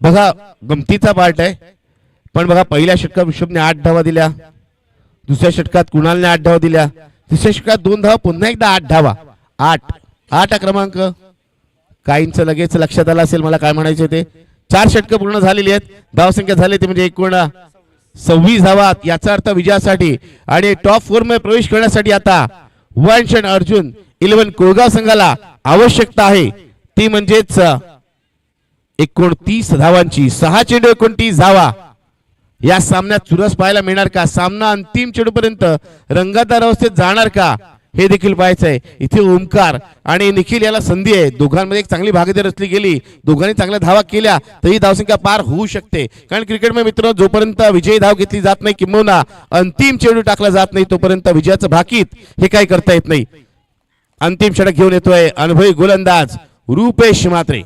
बघा गमतीचा पार्ट आहे, पण बघा पहिल्या षटकात ऋषभने 8 धावा दिल्या, दुसऱ्या षटकात कुणालने 8 धावा दिल्या, तिसऱ्या षटकात 2 धावा, पुन्हा एकदा 8 धावा. 8 क्रमांक काहींचं लगेच लक्षात आलं असेल मला काय म्हणायचे ते. 4 षटकं पूर्ण झालेली आहेत, धावसंख्या झाली ते म्हणजे एकूण 26 धावा. याचा अर्थ विजयासाठी आणि टॉप 4 मध्ये प्रवेश करण्यासाठी आता वंश अर्जुन 11 कोळगाव संघाला आवश्यकता आहे, ती म्हणजेच 29 धावांची. 6 चेंडू 29 धावा. या सामन्यात चुरस पाहायला मिळणार का? सामना अंतिम चेंडूपर्यंत रंगतदार अवस्थेत जाणार का? हे देखील पाहायचं आहे. इथे ओमकार आणि निखिल याला संधी आहे. दोघांमध्ये एक चांगली भागीदारी रचली गेली, दोघांनी चांगल्या धावा केल्या तरी धावसंख्या पार होऊ शकते. कारण क्रिकेटमध्ये मित्र जोपर्यंत विजयी धाव घेतली जात नाही किंबहुना अंतिम चेंडू टाकला जात नाही तोपर्यंत विजयाचं भाकीत हे काही करता येत नाही. अंतिम षटक घेऊन येतोय अनुभवी गोलंदाज रुपेश म्हात्रे.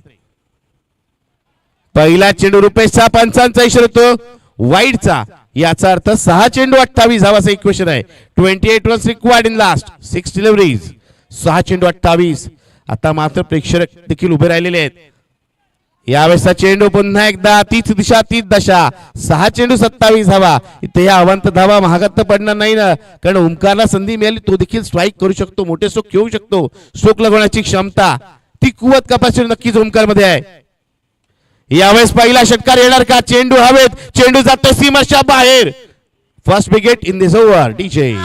पहिला चेंडू रुपेशचा, पंचांचा इशारा येतो वाईडचा. याचा अर्थ 6 चेंडू 28 धावाचा इक्वेशन आहे. 28 runs required in last 6 deliveries. 6 चेंडू 28. आता मात्र प्रेक्षक देखील उभे राहिलेले आहेत. यावेळेसचा चेंडू पुन्हा एकदा तीच दिशा तीच दशा. 6 चेंडू 27 धावा. इथे या अवंत धावा महागात पडणार नाही ना, कारण ओमकारला संधी मिळाली तो देखील स्ट्राईक करू शकतो, मोठे स्ट्रोक घेऊ शकतो. स्ट्रोक लगवण्याची क्षमता ती कुवत कॅपॅसिटी नक्कीच ओमकार मध्ये आहे. यावेळेस पहिला षटकार येणार का? चेंडू हवेत, चेंडू जातो सीमाच्या बाहेर. First wicket in this over DJ.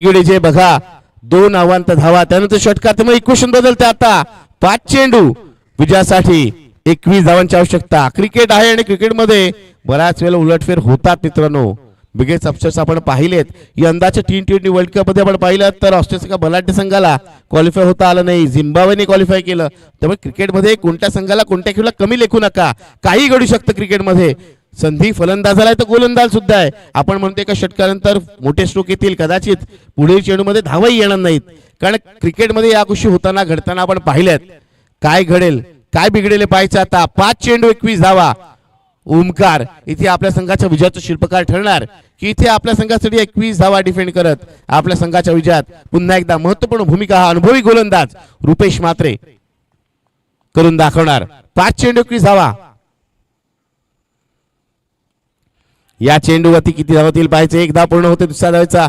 जे बघा 2 अवांत धावा त्यानंतर षटकार, त्यामुळे इक्वेशन बदलते. आता 5 चेंडू विजयासाठी 21 धावांची आवश्यकता. क्रिकेट आहे आणि क्रिकेटमध्ये बऱ्याच वेळेला उलटफेर होतात मित्रांनो. बिगेस्ट अपसेट्स आपण पाहिलेत. यंदाच्या T20 वर्ल्ड कप मध्ये आपण पाहिलं तर ऑस्ट्रेलिया बलाढ्य संघाला क्वालिफाय होता आलं नाही, झिम्बाब्वेने क्वालिफाय केलं. त्यामुळे क्रिकेटमध्ये कोणत्या संघाला कोणत्या खेळाला कमी लेखू नका, काही घडू शकतं क्रिकेटमध्ये. संधी फलंदाजाला आहे तर गोलंदाज सुद्धा आहे. आपण म्हणतो एका षटकानंतर मोठे स्ट्रोक येतील, कदाचित पुढील चेंडूमध्ये धावही येणार नाहीत. कारण क्रिकेटमध्ये या गोष्टी होताना घडताना आपण पाहिल्यात. काय घडेल काय बिघडेल पाहायचं. आता 5 चेंडू 21 धावा. ओमकार इथे आपल्या संघाच्या विजयाचं शिल्पकार ठरणार की इथे आपल्या संघासाठी 21 धावा डिफेंड करत आपल्या संघाच्या विजयात पुन्हा एकदा महत्त्वपूर्ण भूमिका हा अनुभवी गोलंदाज रुपेश म्हात्रे करून दाखवणार. 5 चेंडू 21 धावा. या चेंडूवरती किती धावतील पाहायचे. 1 धाव पूर्ण होते, दुसऱ्या धावेचा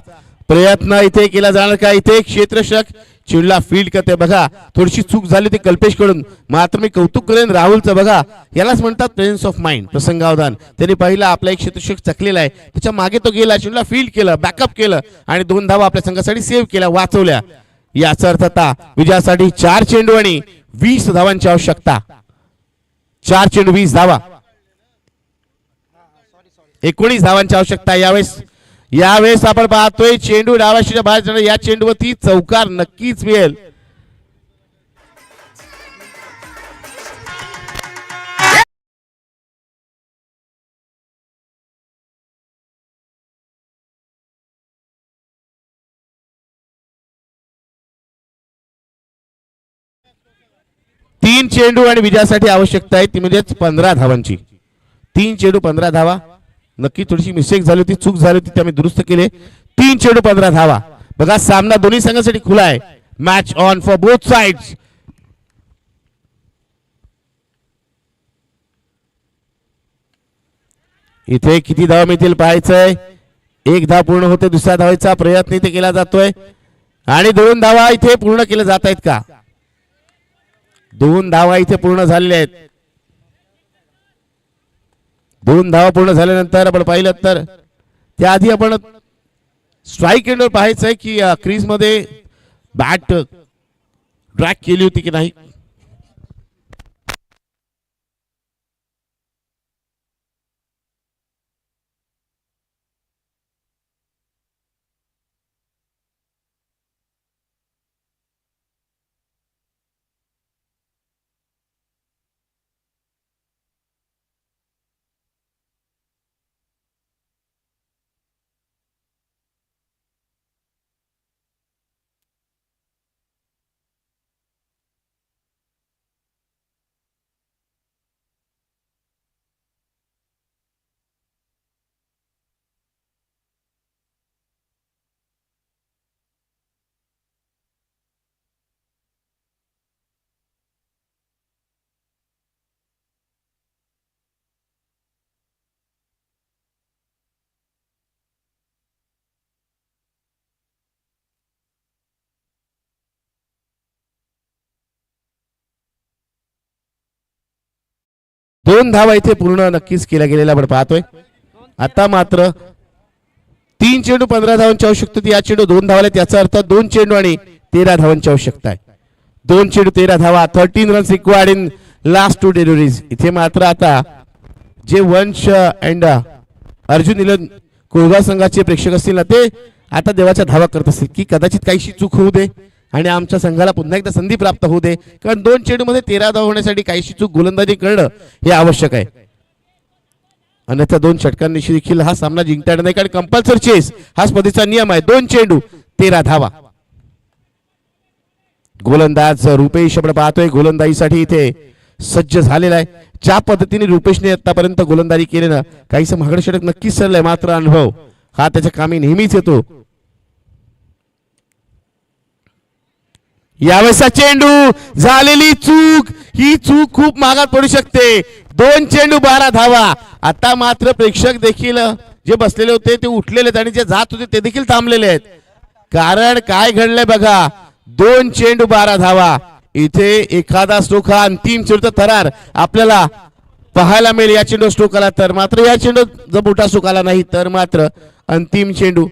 प्रयत्न इथे केला जाणार का? इथे क्षेत्ररक्षक चेंडूला फील्ड करते. बघा थोडीशी चूक झाली ती कल्पेश कडून, मात्र मी कौतुक करेन राहुलचं. बघा यालाच म्हणतात प्रेझेन्स ऑफ माइंड, प्रसंगावधान. त्यांनी पहिला आपला एक क्षेत्ररक्षक चकलेला आहे, त्याच्या मागे तो गेला, चेंडूला फील्ड केलं, बॅकअप केलं आणि 2 धावा आपल्या संघासाठी सेव्ह केल्या, वाचवल्या. याचा अर्थ आता विजयासाठी 4 चेंडू आणि 20 धावांची आवश्यकता. 4 चेंडू 20 धावा, 19 धावांची आवश्यकता. यावेळेस आपण पाहतोय चेंडू डावाशीच्या बाहेर जाणार. या चेंडूवरती चौकार नक्कीच मिळेल. तीन चेंडू आणि विजयासाठी आवश्यकता आहे ती म्हणजेच 15 धावांची. 3 चेंडू 15 धावा. नक्की थोडीशी मिस्टेक झाली होती, चूक झाली होती, त्यामुळे दुरुस्त केले. 3 चेंडू 15 धावा. बघा सामना दोन्ही संघांसाठी खुला आहे. Match on for both sides. इथे किती धावा मिळतील पाहायचंय. 1 धाव पूर्ण होते, दुसऱ्या धावेचा प्रयत्न इथे केला जातोय आणि 2 धावा इथे पूर्ण केल्या जात आहेत का? 2 धावा इथे पूर्ण झालेल्या आहेत. 2 धावा पूर्ण झाल्यानंतर आपण पाहिलं तर त्याआधी आपण स्ट्राईक एंडवर पाहायचंय की क्रीज मध्ये बॅट ड्रॅग केली होती की नाही. दोन धावा इथे पूर्ण नक्कीच केल्या गेलेल्या आपण पाहतोय. आता मात्र 3 चेंडू 15 धावांची आवश्यकता होती, या चेंडू 2 धावाले, याचा अर्थ 2 चेंडू आणि 13 धावांची आवश्यकता आहे. 2 चेंडू 13 धावा, 13 runs required in last 2 deliveries. इथे मात्र आता जे वंश अँड अर्जुन निलन कोळगाव संघाचे प्रेक्षक असतील ना, ते आता देवाच्या धावा करत असतील की कदाचित काहीशी चूक होऊ दे आणि आमच्या संघाला पुन्हा एकदा संधी प्राप्त होऊ दे, कारण 2 चेंडू मध्ये 13 धावा होण्यासाठी काहीशी चूक गोलंदाजी करणं हे आवश्यक आहे. अन्यथा 2 षटकांनी देखील हा सामना जिंकता येणार नाही, कारण कंपल्सरी चेस हा स्पर्धेचा नियम आहे. 2 चेंडू 13 धावा. गोलंदाज रुपेश आपण पाहतोय गोलंदाजीसाठी इथे सज्ज झालेला आहे. ज्या पद्धतीने रुपेशने आतापर्यंत गोलंदाजी केल्यानं काहीसं महागडं षटक नक्कीच सरलंय, मात्र अनुभव हा त्याच्या कामी नेहमीच येतो. यावेळेसचा चेंडू झालेली चूक, ही चूक खूप महागात पडू शकते. 2 चेंडू 12 धावा. आता मात्र प्रेक्षक देखील जे बसलेले होते ते उठलेले आहेत आणि जे जात होते ते देखील थांबलेले आहेत, कारण काय घडलंय बघा. 2 चेंडू 12 धावा. इथे एखादा स्ट्रोक हा अंतिम चेंडूचा थरार आपल्याला पाहायला मिळेल या चेंडू स्ट्रोक आला तर. मात्र या चेंडू जर मोठा स्ट्रोक आला नाही तर मात्र अंतिम चेंडू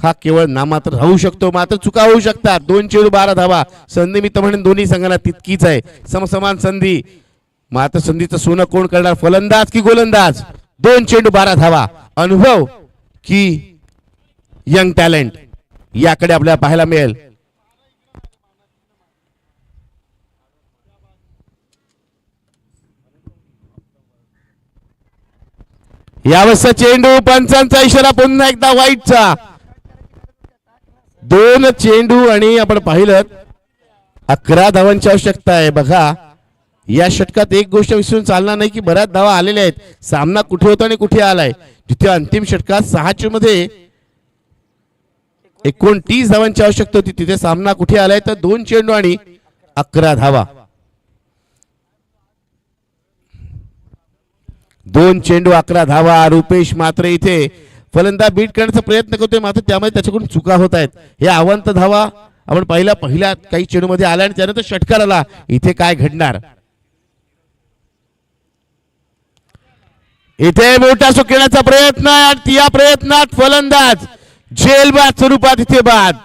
हा केवळ नामात्र राहू शकतो, मात्र चुका होऊ शकतात. 2 चेंडू 12 धावा. संधी मी तर म्हणेन दोन्ही संघांना तितकीच आहे, समसमान संधी. मात्र संधीचं सोनं कोण करणार, फलंदाज की गोलंदाज. 2 चेंडू 12 धावा. अनुभव की यंग टॅलेंट याकडे आपल्याला पाहायला मिळेल. यावेळेसचा चेंडू, पंचांचा इशारा पुन्हा एकदा वाईटचा. 2 चेंडू आणि आपण पाहिलं 11 धावांची आवश्यकता आहे. बघा या षटकात एक गोष्ट विसरून चालणार नाही की बऱ्याच धावा आलेल्या आहेत. सामना कुठे होता आणि कुठे आलाय. जिथे अंतिम षटकात 6 चेंडू मध्ये 29 धावांची आवश्यकता होती, तिथे सामना कुठे आलाय तर 2 चेंडू आणि 11 धावा. 2 चेंडू 11 धावा. रुपेश मात्र इथे फलंदाज बीट करण्याचा प्रयत्न करतोय, मात्र त्यामुळे त्याच्याकडून चुका होत आहेत. हे अवांत धावा आपण पहिल्या काही चेंडू मध्ये आल्या आणि त्यानंतर षटकार आला. इथे काय घडणार. इथे मोठा सुटण्याचा प्रयत्न आणि या प्रयत्नात फलंदाज झेलबाद स्वरूपात इथे बाद.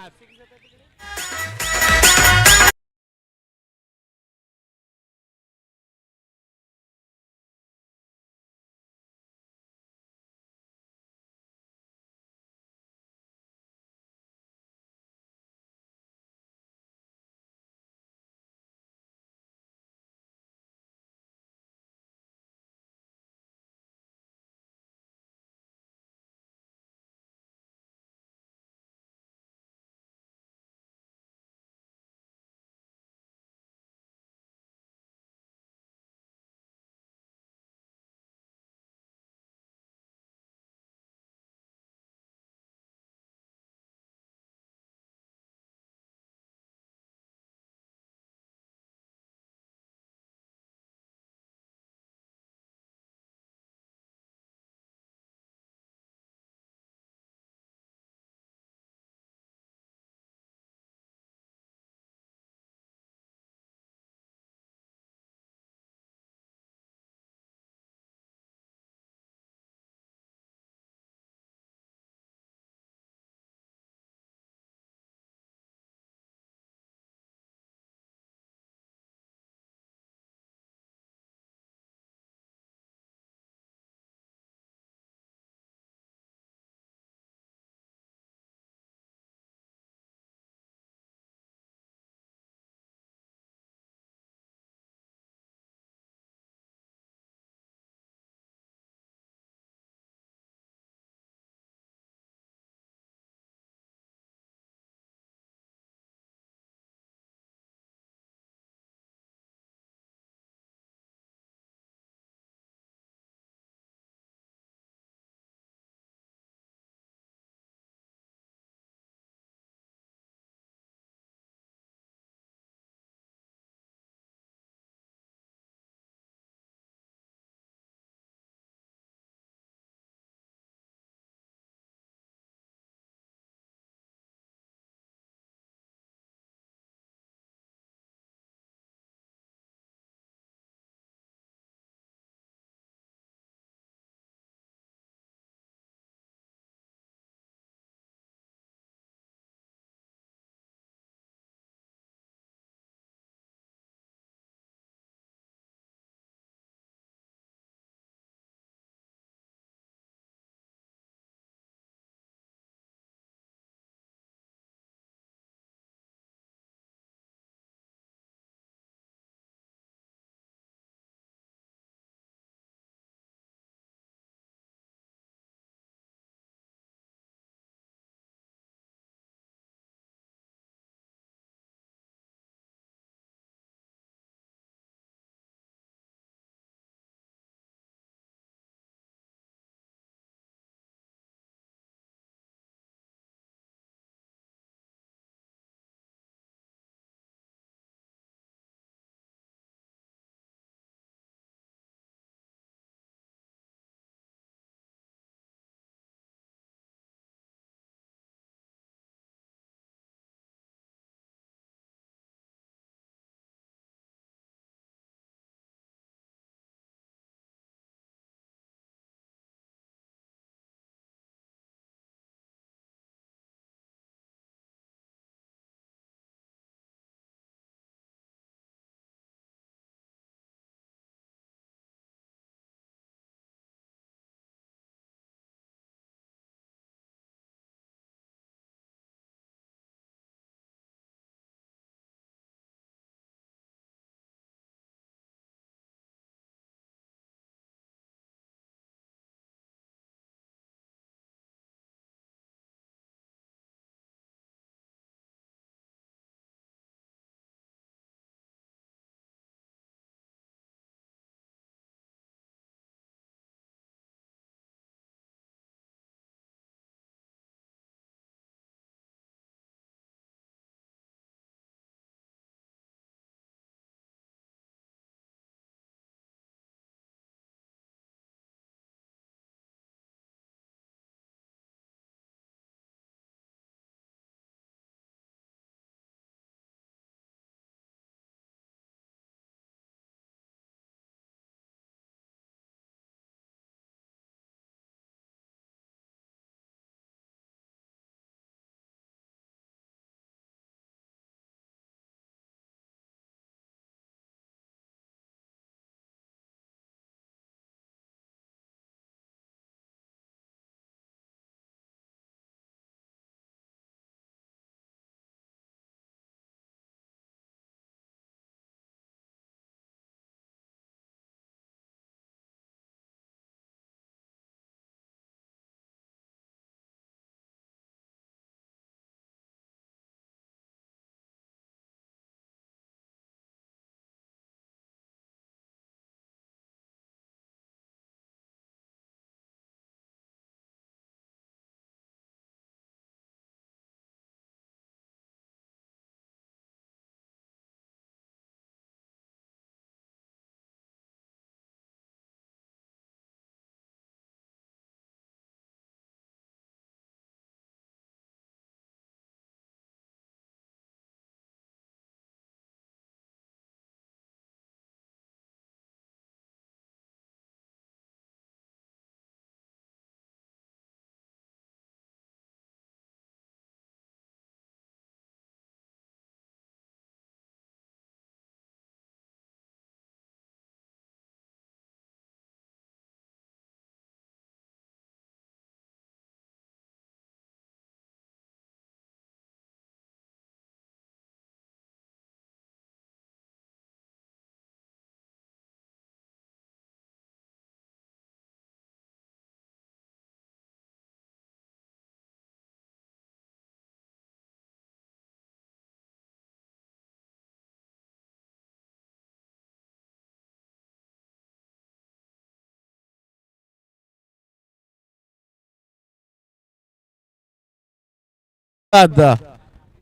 बाद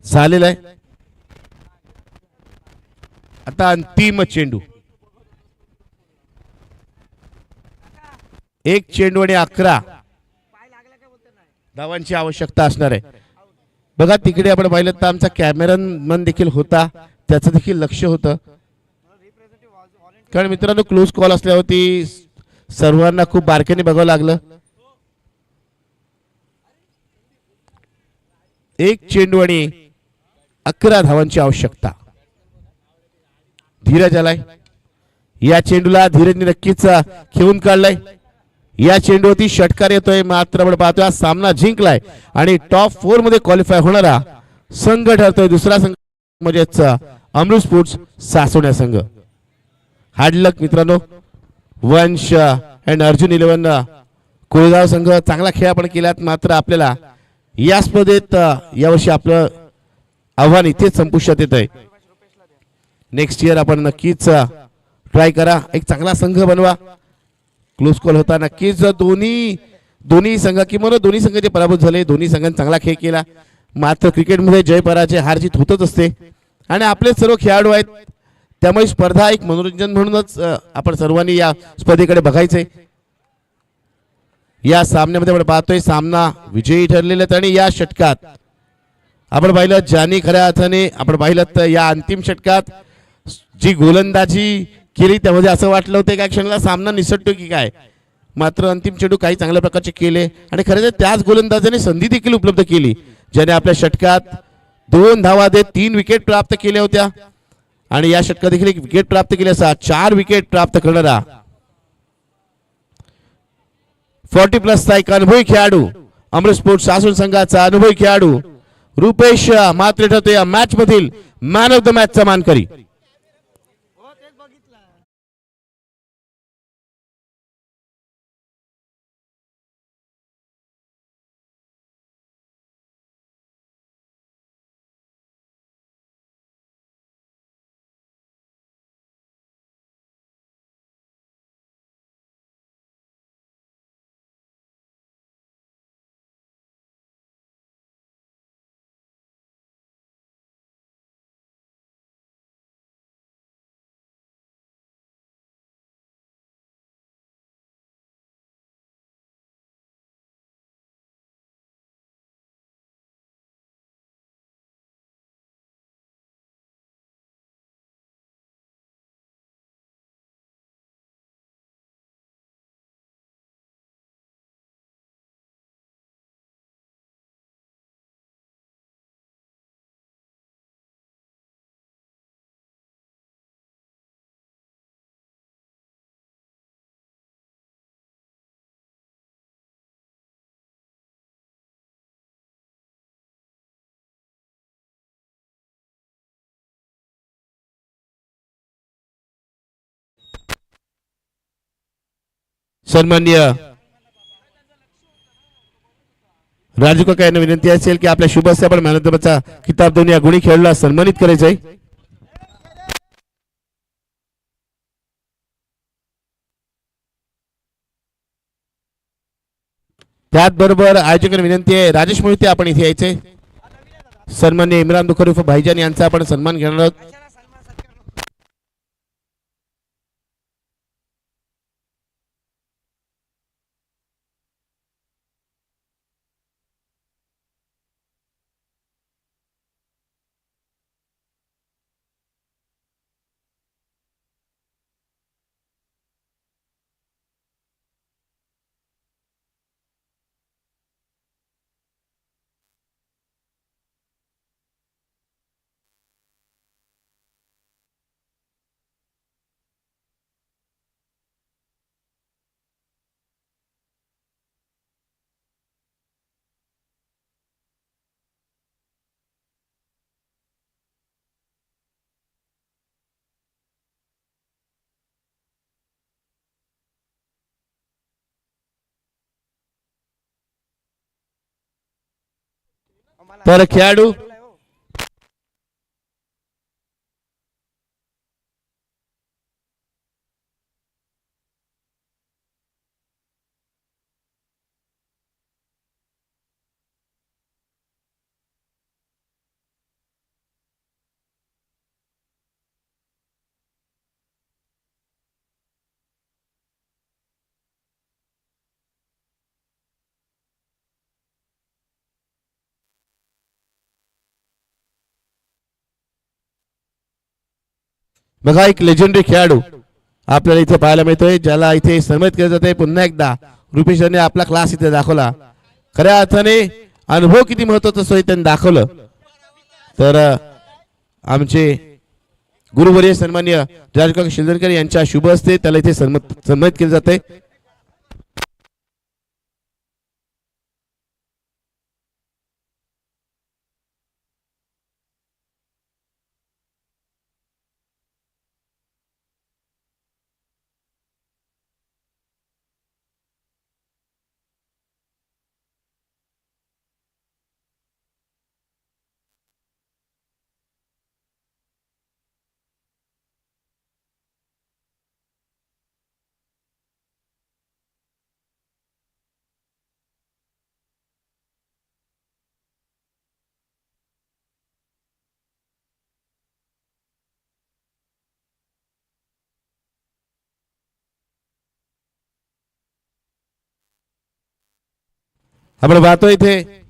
झालेला आहे. आता अंतिम चेंडू, एक चेंडू आणि 11 धावांची आवश्यकता असणार आहे. बघा तिकडे आपण पाहिलं तर आमचा कॅमेरामन देखील होता, त्याचं देखील लक्ष होतं. कारण मित्रांनो क्लोज कॉल असल्यावरती सर्वांना खूप बारकाईने बघावं लागलं. एक चेंडू आणि 11 धावांची आवश्यकता. धीरज आलाय, या चेंडूला धीरजने नक्कीच खेळून काढलाय. या चेंडूवरती षटकार येतोय, मात्र आपण पाहतोय हा सामना जिंकलाय आणि टॉप 4 मध्ये क्वालिफाय होणारा संघ ठरतोय दुसरा संघ म्हणजेच अमृत स्पोर्ट्स सासवण्या संघ. हार्ड लक मित्रांनो. वंश अँड अर्जुन 11 कोळगाव संघ चांगला खेळ आपण केलात, मात्र आपल्याला या स्पर्धेत यावर्षी आपलं आव्हान इथेच संपुष्टात येत आहे. नेक्स्ट इयर आपण नक्कीच ट्राय करा, एक चांगला संघ बनवा. क्लोज कॉल होता नक्कीच. दोन्ही संघ किंवा दोन्ही संघ जे पराभूत झाले, दोन्ही संघांनी चांगला खेळ केला. मात्र क्रिकेटमध्ये जय पराजय हार जीत होतच असते आणि आपले सर्व खेळाडू आहेत, त्यामुळे स्पर्धा एक मनोरंजन म्हणूनच आपण सर्वांनी या स्पर्धेकडे बघायचंय. या सामन्यामध्ये आपण पाहतोय सामना विजयी ठरलेला आहे आणि या षटकात आपण पाहिलं ज्यांनी खऱ्या अर्थाने आपण पाहिलं तर या अंतिम षटकात जी गोलंदाजी केली त्यामध्ये असं वाटलं होतं की क्षणाला सामना निसटतो की काय, मात्र अंतिम चेंडू काही चांगल्या प्रकारचे केले आणि खरं तर त्याच गोलंदाजाने संधी देखील उपलब्ध केली, ज्याने आपल्या षटकात 2 धावा देत 3 विकेट प्राप्त केल्या होत्या आणि या षटकात देखील 1 विकेट प्राप्त केली असा 4 विकेट प्राप्त करणारा 40+ एक अनुभवी खेळाडू अमृत स्पोर्ट्स सासवड संघाचा अनुभवी खेळाडू रुपेश मात्र ठरतो या मॅच मधील मॅन ऑफ द मॅचचा मानकरी. सन्माननीय राजू काका यांना विनंती असेल की आपल्या शुभस्य आपण मॅन ऑफ द मॅचचा किताब देऊन या गुणी खेळाडूला सन्मानित करायचं आहे. त्याचबरोबर आयोजकांना विनंती आहे राजेश मोहिते आपण इथे यायचे. सन्माननीय इम्रान दुखर उर्फ भाईजान यांचा आपण सन्मान घेणार आहोत. तर खेळाडू बघा एक लेजेंडरी खेळाडू आपल्याला इथे पाहायला मिळतोय, ज्याला इथे सन्मानित केलं जाते. पुन्हा एकदा रुपेशने आपला क्लास इथे दाखवला. खऱ्या अर्थाने अनुभव किती महत्वाचा असतो हे त्यांनी दाखवलं. तर आमचे गुरुवर्य सन्मान्य राजकाका शिंदरकर यांच्या शुभ हस्ते त्याला इथे सन्मानित केले जाते. आपण पाहतो इथे